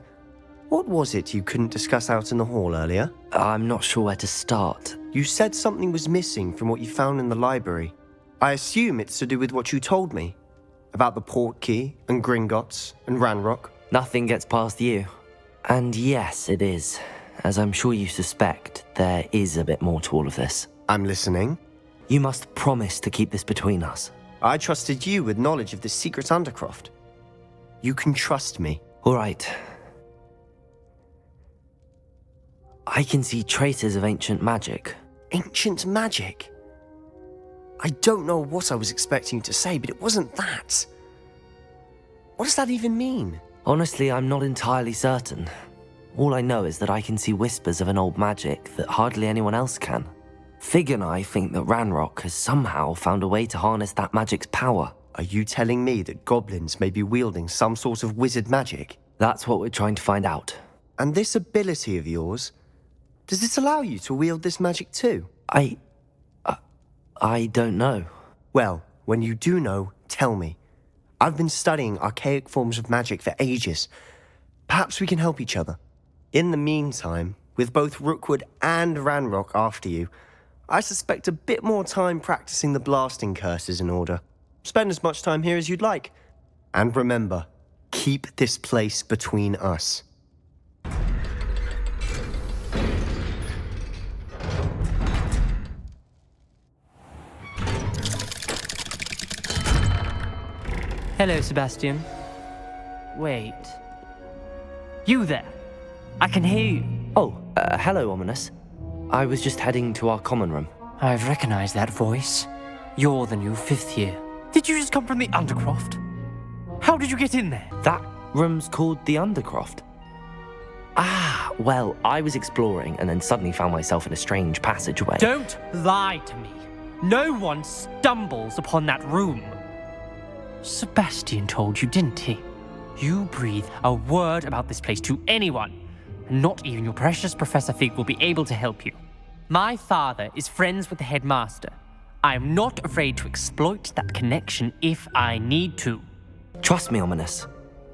what was it you couldn't discuss out in the hall earlier? I'm not sure where to start. You said something was missing from what you found in the library. I assume it's to do with what you told me. About the Portkey and Gringotts and Ranrock. Nothing gets past you. And yes, it is. As I'm sure you suspect, there is a bit more to all of this. I'm listening. You must promise to keep this between us. I trusted you with knowledge of the secret Undercroft. You can trust me. All right. I can see traces of ancient magic. Ancient magic? I don't know what I was expecting you to say, but it wasn't that. What does that even mean? Honestly, I'm not entirely certain. All I know is that I can see whispers of an old magic that hardly anyone else can. Fig and I think that Ranrock has somehow found a way to harness that magic's power. Are you telling me that goblins may be wielding some sort of wizard magic? That's what we're trying to find out. And this ability of yours, does it allow you to wield this magic too? I don't know. Well, when you do know, tell me. I've been studying archaic forms of magic for ages. Perhaps we can help each other. In the meantime, with both Rookwood and Ranrock after you, I suspect a bit more time practicing the blasting curse is in order. Spend as much time here as you'd like. And remember, keep this place between us. Hello, Sebastian. Wait. You there. I can hear you. Oh, hello, Ominous. I was just heading to our common room. I've recognized that voice. You're the new 5th year. Did you just come from the Undercroft? How did you get in there? That room's called the Undercroft. Ah, well, I was exploring and then suddenly found myself in a strange passageway. Don't lie to me. No one stumbles upon that room. Sebastian told you, didn't he? You breathe a word about this place to anyone, and not even your precious Professor Fig will be able to help you. My father is friends with the headmaster. I am not afraid to exploit that connection if I need to. Trust me, Ominous.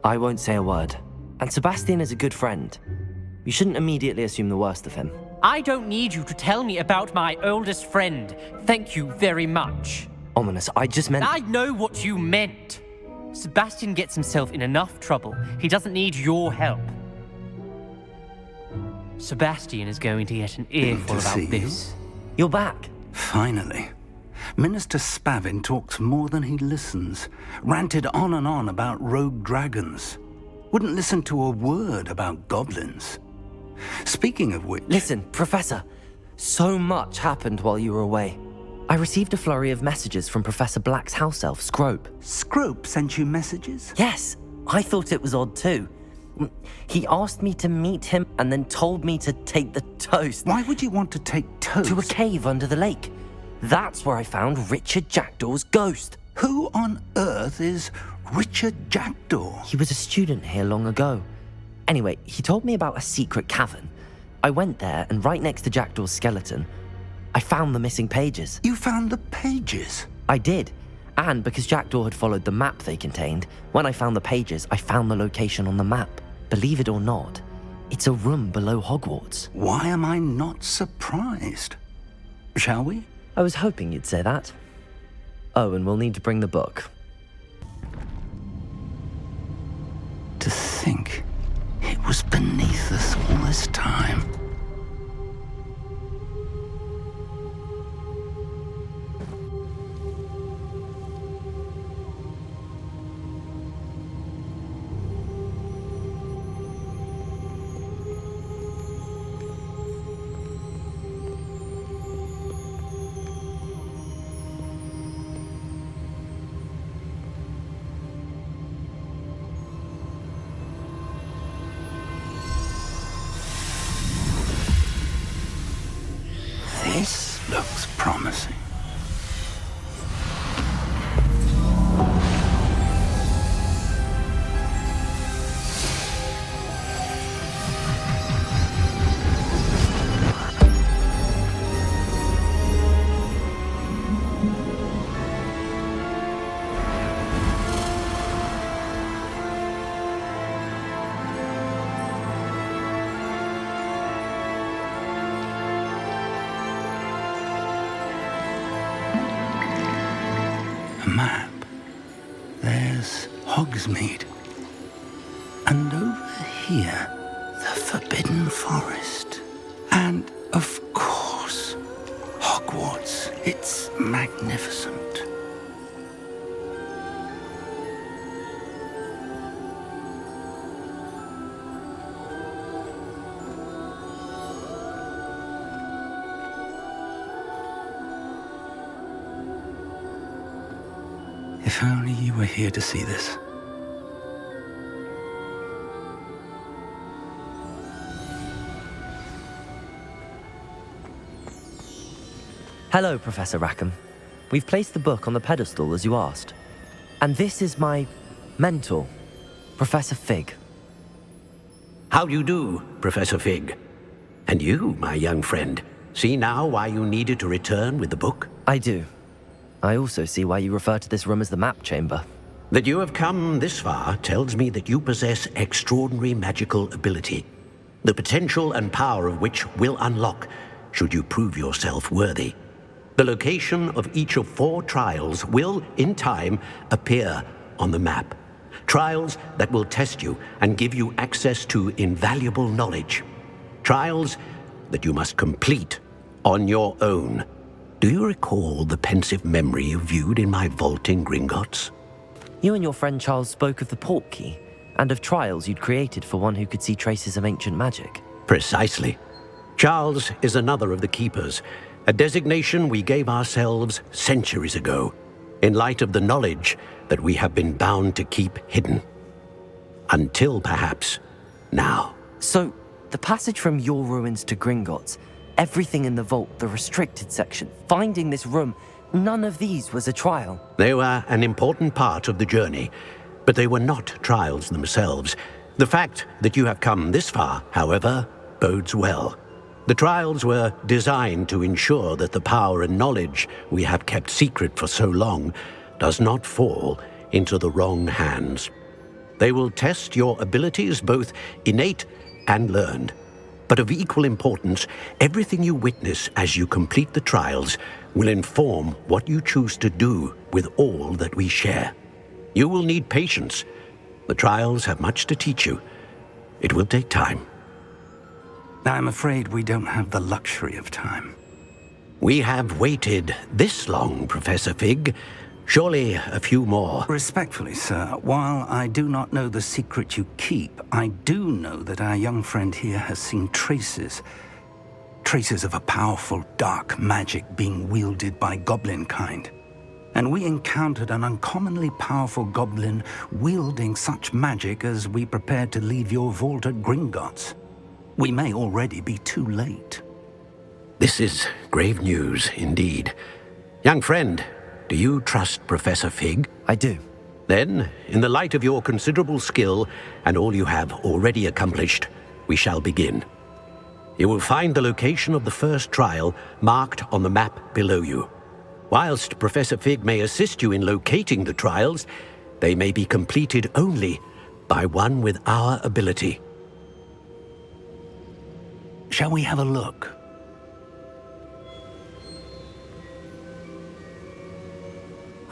I won't say a word. And Sebastian is a good friend. You shouldn't immediately assume the worst of him. I don't need you to tell me about my oldest friend. Thank you very much. Ominous, I just meant... I know what you meant. Sebastian gets himself in enough trouble. He doesn't need your help. Sebastian is going to get an earful about this. You're back. Finally. Minister Spavin talks more than he listens. Ranted on and on about rogue dragons. Wouldn't listen to a word about goblins. Speaking of which... Listen, Professor. So much happened while you were away. I received a flurry of messages from Professor Black's house elf, Scrope. Scrope sent you messages? Yes. I thought it was odd too. He asked me to meet him and then told me to take the toast. Why would you want to take toast? To a cave under the lake. That's where I found Richard Jackdaw's ghost. Who on earth is Richard Jackdaw? He was a student here long ago. Anyway, he told me about a secret cavern. I went there, and right next to Jackdaw's skeleton, I found the missing pages. You found the pages? I did. And because Jackdaw had followed the map they contained, when I found the pages, I found the location on the map. Believe it or not, it's a room below Hogwarts. Why am I not surprised? Shall we? I was hoping you'd say that. Oh, and we'll need to bring the book. To think it was beneath us all this time. This looks promising. Map. There's Hogsmeade. And over here, the Forbidden Forest. And, of course, Hogwarts. It's magnificent. If only you were here to see this. Hello, Professor Rackham. We've placed the book on the pedestal as you asked. And this is my mentor, Professor Fig. How do you do, Professor Fig? And you, my young friend, see now why you needed to return with the book? I do. I also see why you refer to this room as the map chamber. That you have come this far tells me that you possess extraordinary magical ability, the potential and power of which will unlock should you prove yourself worthy. The location of each of 4 trials will, in time, appear on the map. Trials that will test you and give you access to invaluable knowledge. Trials that you must complete on your own. Do you recall the pensive memory you viewed in my vault in Gringotts? You and your friend Charles spoke of the port key, and of trials you'd created for one who could see traces of ancient magic. Precisely. Charles is another of the keepers, a designation we gave ourselves centuries ago, in light of the knowledge that we have been bound to keep hidden. Until, perhaps, now. So, the passage from your ruins to Gringotts, everything in the vault, the restricted section, finding this room, none of these was a trial. They were an important part of the journey, but they were not trials themselves. The fact that you have come this far, however, bodes well. The trials were designed to ensure that the power and knowledge we have kept secret for so long does not fall into the wrong hands. They will test your abilities, both innate and learned. But of equal importance, everything you witness as you complete the trials will inform what you choose to do with all that we share. You will need patience. The trials have much to teach you. It will take time. I'm afraid we don't have the luxury of time. We have waited this long, Professor Fig. Surely a few more. Respectfully, sir, while I do not know the secret you keep, I do know that our young friend here has seen traces of a powerful dark magic being wielded by goblin kind. And we encountered an uncommonly powerful goblin wielding such magic as we prepared to leave your vault at Gringotts. We may already be too late. This is grave news indeed. Young friend, do you trust Professor Fig? I do. Then, in the light of your considerable skill and all you have already accomplished, we shall begin. You will find the location of the first trial marked on the map below you. Whilst Professor Fig may assist you in locating the trials, they may be completed only by one with our ability. Shall we have a look?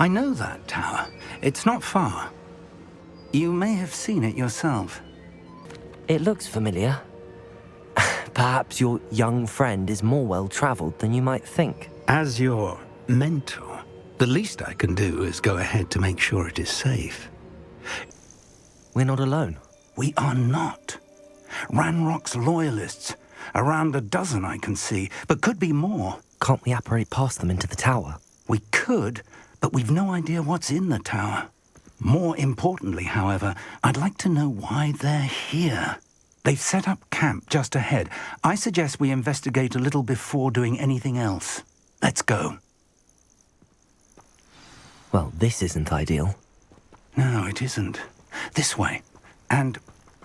I know that tower. It's not far. You may have seen it yourself. It looks familiar. Perhaps your young friend is more well-traveled than you might think. As your mentor, the least I can do is go ahead to make sure it is safe. We're not alone. We are not. Ranrock's loyalists. Around a dozen I can see, but could be more. Can't we apparate past them into the tower? We could, but we've no idea what's in the tower. More importantly, however, I'd like to know why they're here. They've set up camp just ahead. I suggest we investigate a little before doing anything else. Let's go. Well, this isn't ideal. No, it isn't. This way. And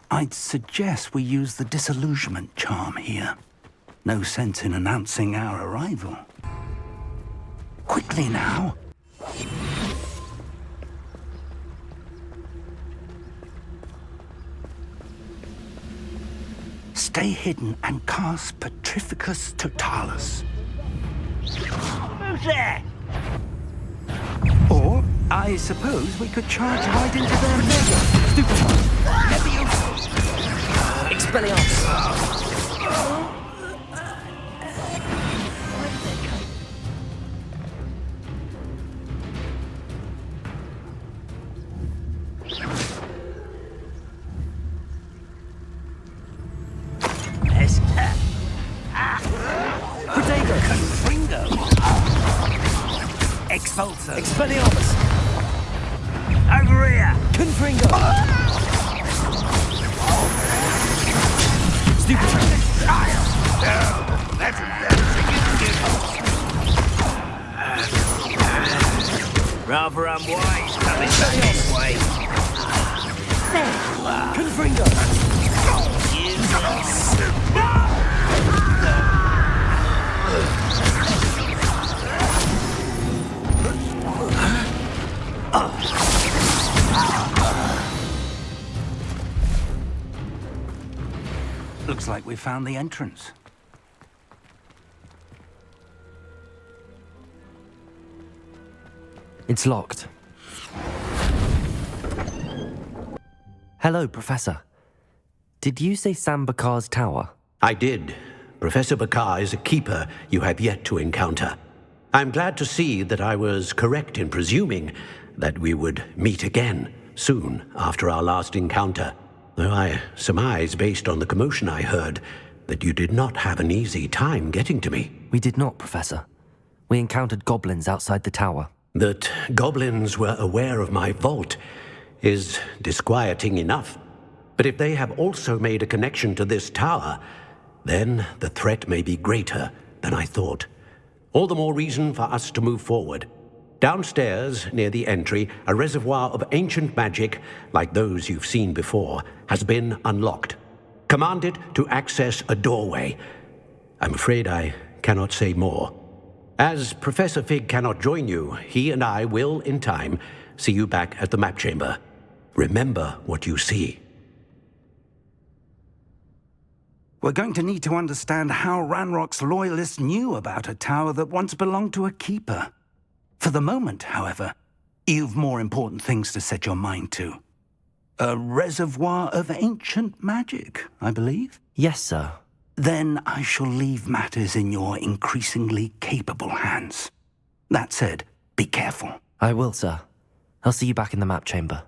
I'd suggest we use the disillusionment charm here. No sense in announcing our arrival. Quickly now. Stay hidden and cast Petrificus Totalis. Who's there? Or, I suppose we could charge right into their mega. Stupid. Expelliarmus. Expulso. Expelliarmus. Over here. Confringo. Stupid. That's rather unwise coming back this way. Confringo. Looks like we found the entrance. It's locked. Hello, Professor. Did you say Sam Bakar's tower? I did. Professor Bakar is a keeper you have yet to encounter. I'm glad to see that I was correct in presuming that we would meet again soon after our last encounter, though I surmise, based on the commotion I heard, that you did not have an easy time getting to me. We did not, Professor. We encountered goblins outside the tower. That goblins were aware of my vault is disquieting enough. But if they have also made a connection to this tower, then the threat may be greater than I thought. All the more reason for us to move forward. Downstairs, near the entry, a reservoir of ancient magic, like those you've seen before, has been unlocked. Command it to access a doorway. I'm afraid I cannot say more. As Professor Fig cannot join you, he and I will, in time, see you back at the map chamber. Remember what you see. We're going to need to understand how Ranrock's loyalists knew about a tower that once belonged to a keeper. For the moment, however, you've more important things to set your mind to. A reservoir of ancient magic, I believe? Yes, sir. Then I shall leave matters in your increasingly capable hands. That said, be careful. I will, sir. I'll see you back in the map chamber.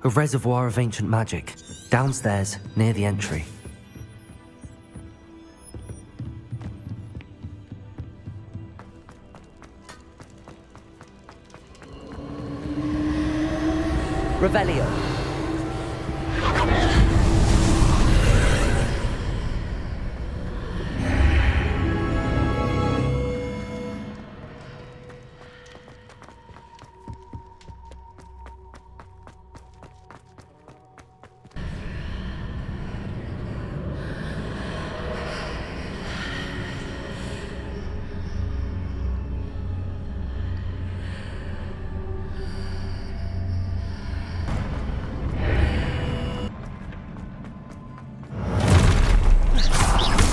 A reservoir of ancient magic, downstairs, near the entry. Revelio.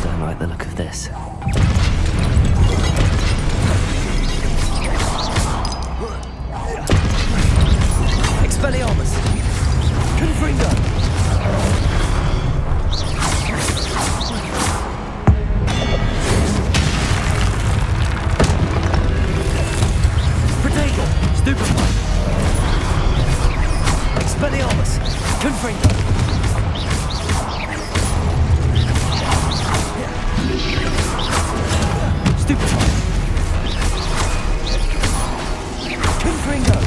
Don't like the look of this. Expelliarmus. Confringo. Protego. Stupefy. Expelliarmus. Confringo. Stupefy. Confringo.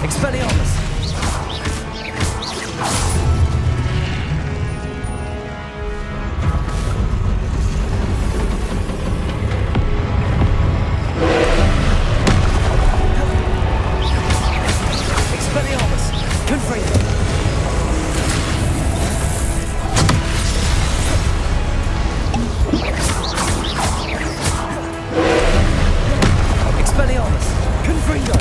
Expelliarmus. Expelliarmus. Confringo. Expelliarmus. Confringo.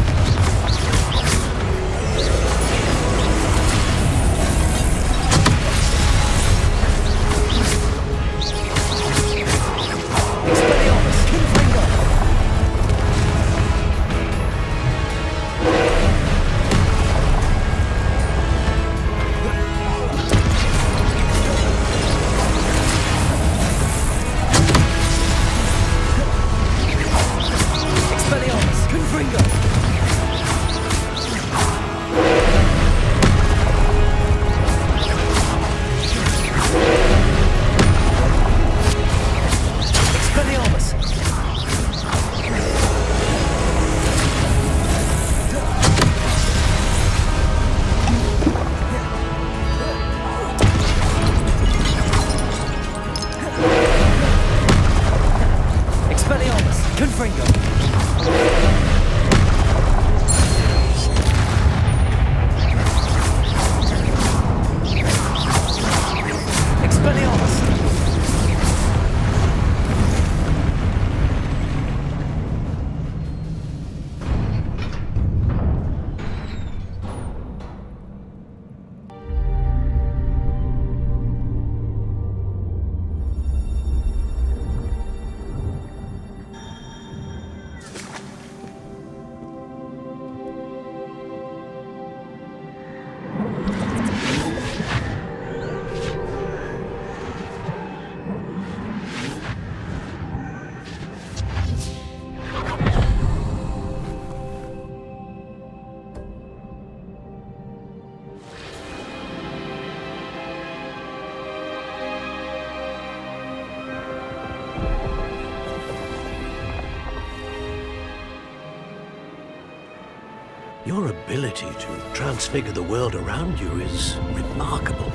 Your ability to transfigure the world around you is remarkable.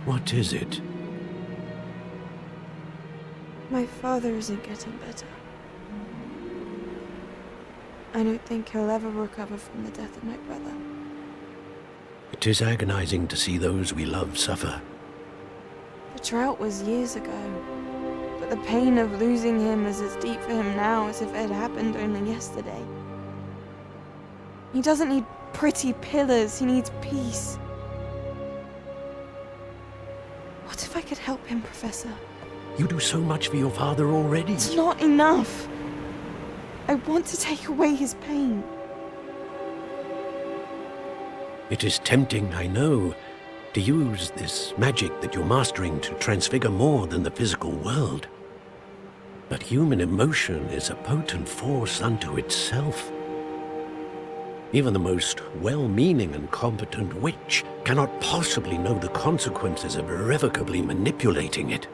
What is it? My father isn't getting better. I don't think he'll ever recover from the death of my brother. It is agonizing to see those we love suffer. The drought was years ago, but the pain of losing him is as deep for him now as if it had happened only yesterday. He doesn't need pretty pillars, he needs peace. What if I could help him, Professor? You do so much for your father already. It's not enough. I want to take away his pain. It is tempting, I know, to use this magic that you're mastering to transfigure more than the physical world. But human emotion is a potent force unto itself. Even the most well-meaning and competent witch cannot possibly know the consequences of irrevocably manipulating it.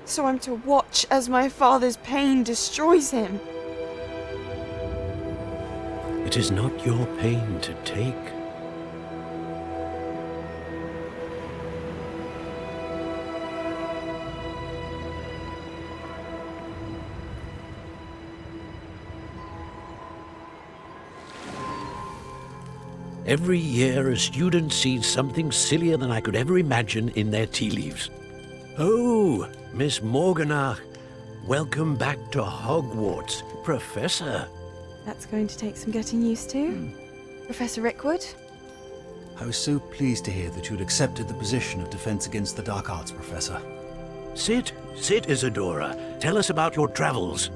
So I'm to watch as my father's pain destroys him. It is not your pain to take. Every year, a student sees something sillier than I could ever imagine in their tea leaves. Oh, Miss Morganach, welcome back to Hogwarts, Professor. That's going to take some getting used to. Professor Rickwood? I was so pleased to hear that you'd accepted the position of Defense Against the Dark Arts, Professor. Sit, Isadora. Tell us about your travels.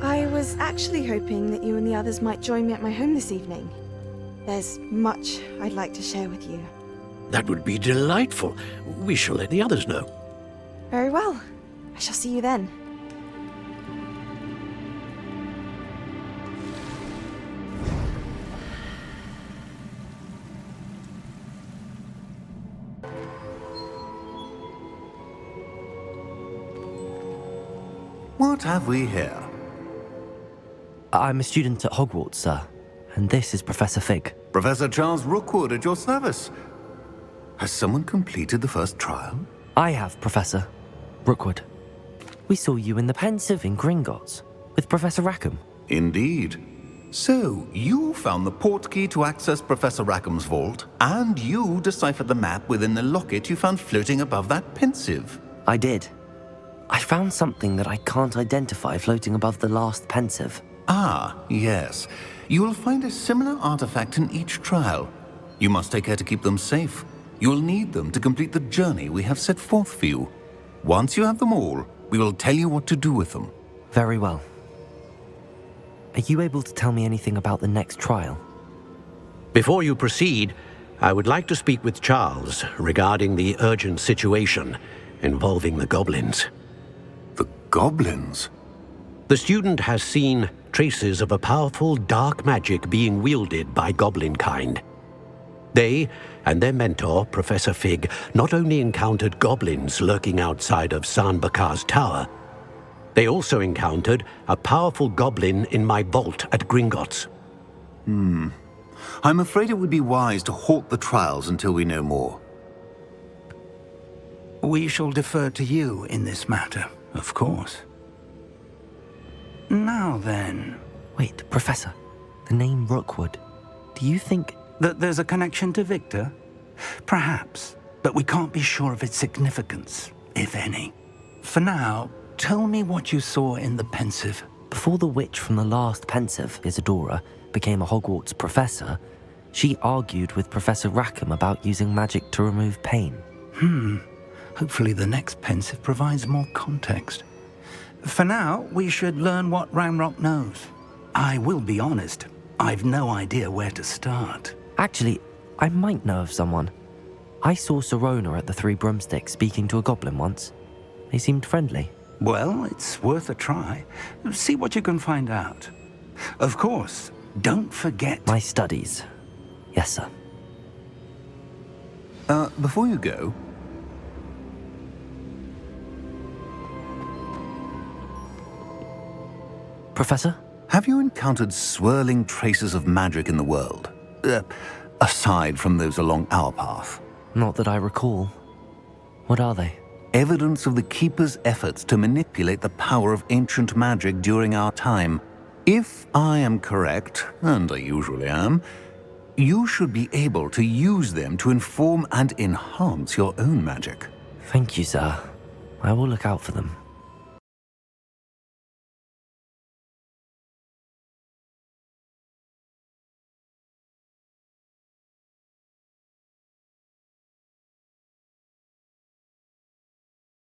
I was actually hoping that you and the others might join me at my home this evening. There's much I'd like to share with you. That would be delightful. We shall let the others know. Very well. I shall see you then. What have we here? I'm a student at Hogwarts, sir. And this is Professor Fig. Professor Charles Rookwood at your service. Has someone completed the first trial? I have, Professor Rookwood. We saw you in the Pensive in Gringotts with Professor Rackham. Indeed. So, you found the portkey to access Professor Rackham's vault, and you deciphered the map within the locket you found floating above that Pensive. I did. I found something that I can't identify floating above the last Pensive. Ah, yes. You will find a similar artifact in each trial. You must take care to keep them safe. You will need them to complete the journey we have set forth for you. Once you have them all, we will tell you what to do with them. Very well. Are you able to tell me anything about the next trial? Before you proceed, I would like to speak with Charles regarding the urgent situation involving the goblins. The goblins? The student has seen traces of a powerful dark magic being wielded by goblin kind. They and their mentor, Professor Fig, not only encountered goblins lurking outside of San Bakar's tower, they also encountered a powerful goblin in my vault at Gringotts. I'm afraid it would be wise to halt the trials until we know more. We shall defer to you in this matter, of course. Now then... Wait, Professor. The name Rookwood. Do you think... that there's a connection to Victor? Perhaps, but we can't be sure of its significance, if any. For now, tell me what you saw in the Pensive. Before the witch from the last Pensive, Isadora, became a Hogwarts professor, she argued with Professor Rackham about using magic to remove pain. Hopefully the next Pensive provides more context. For now, we should learn what Ranrock knows. I will be honest, I've no idea where to start. Actually, I might know of someone. I saw Serona at the Three Broomsticks speaking to a goblin once. They seemed friendly. Well, it's worth a try. See what you can find out. Of course, don't forget... My studies. Yes, sir. Before you go... Professor? Have you encountered swirling traces of magic in the world? Aside from those along our path? Not that I recall. What are they? Evidence of the Keeper's efforts to manipulate the power of ancient magic during our time. If I am correct, and I usually am, you should be able to use them to inform and enhance your own magic. Thank you, sir. I will look out for them.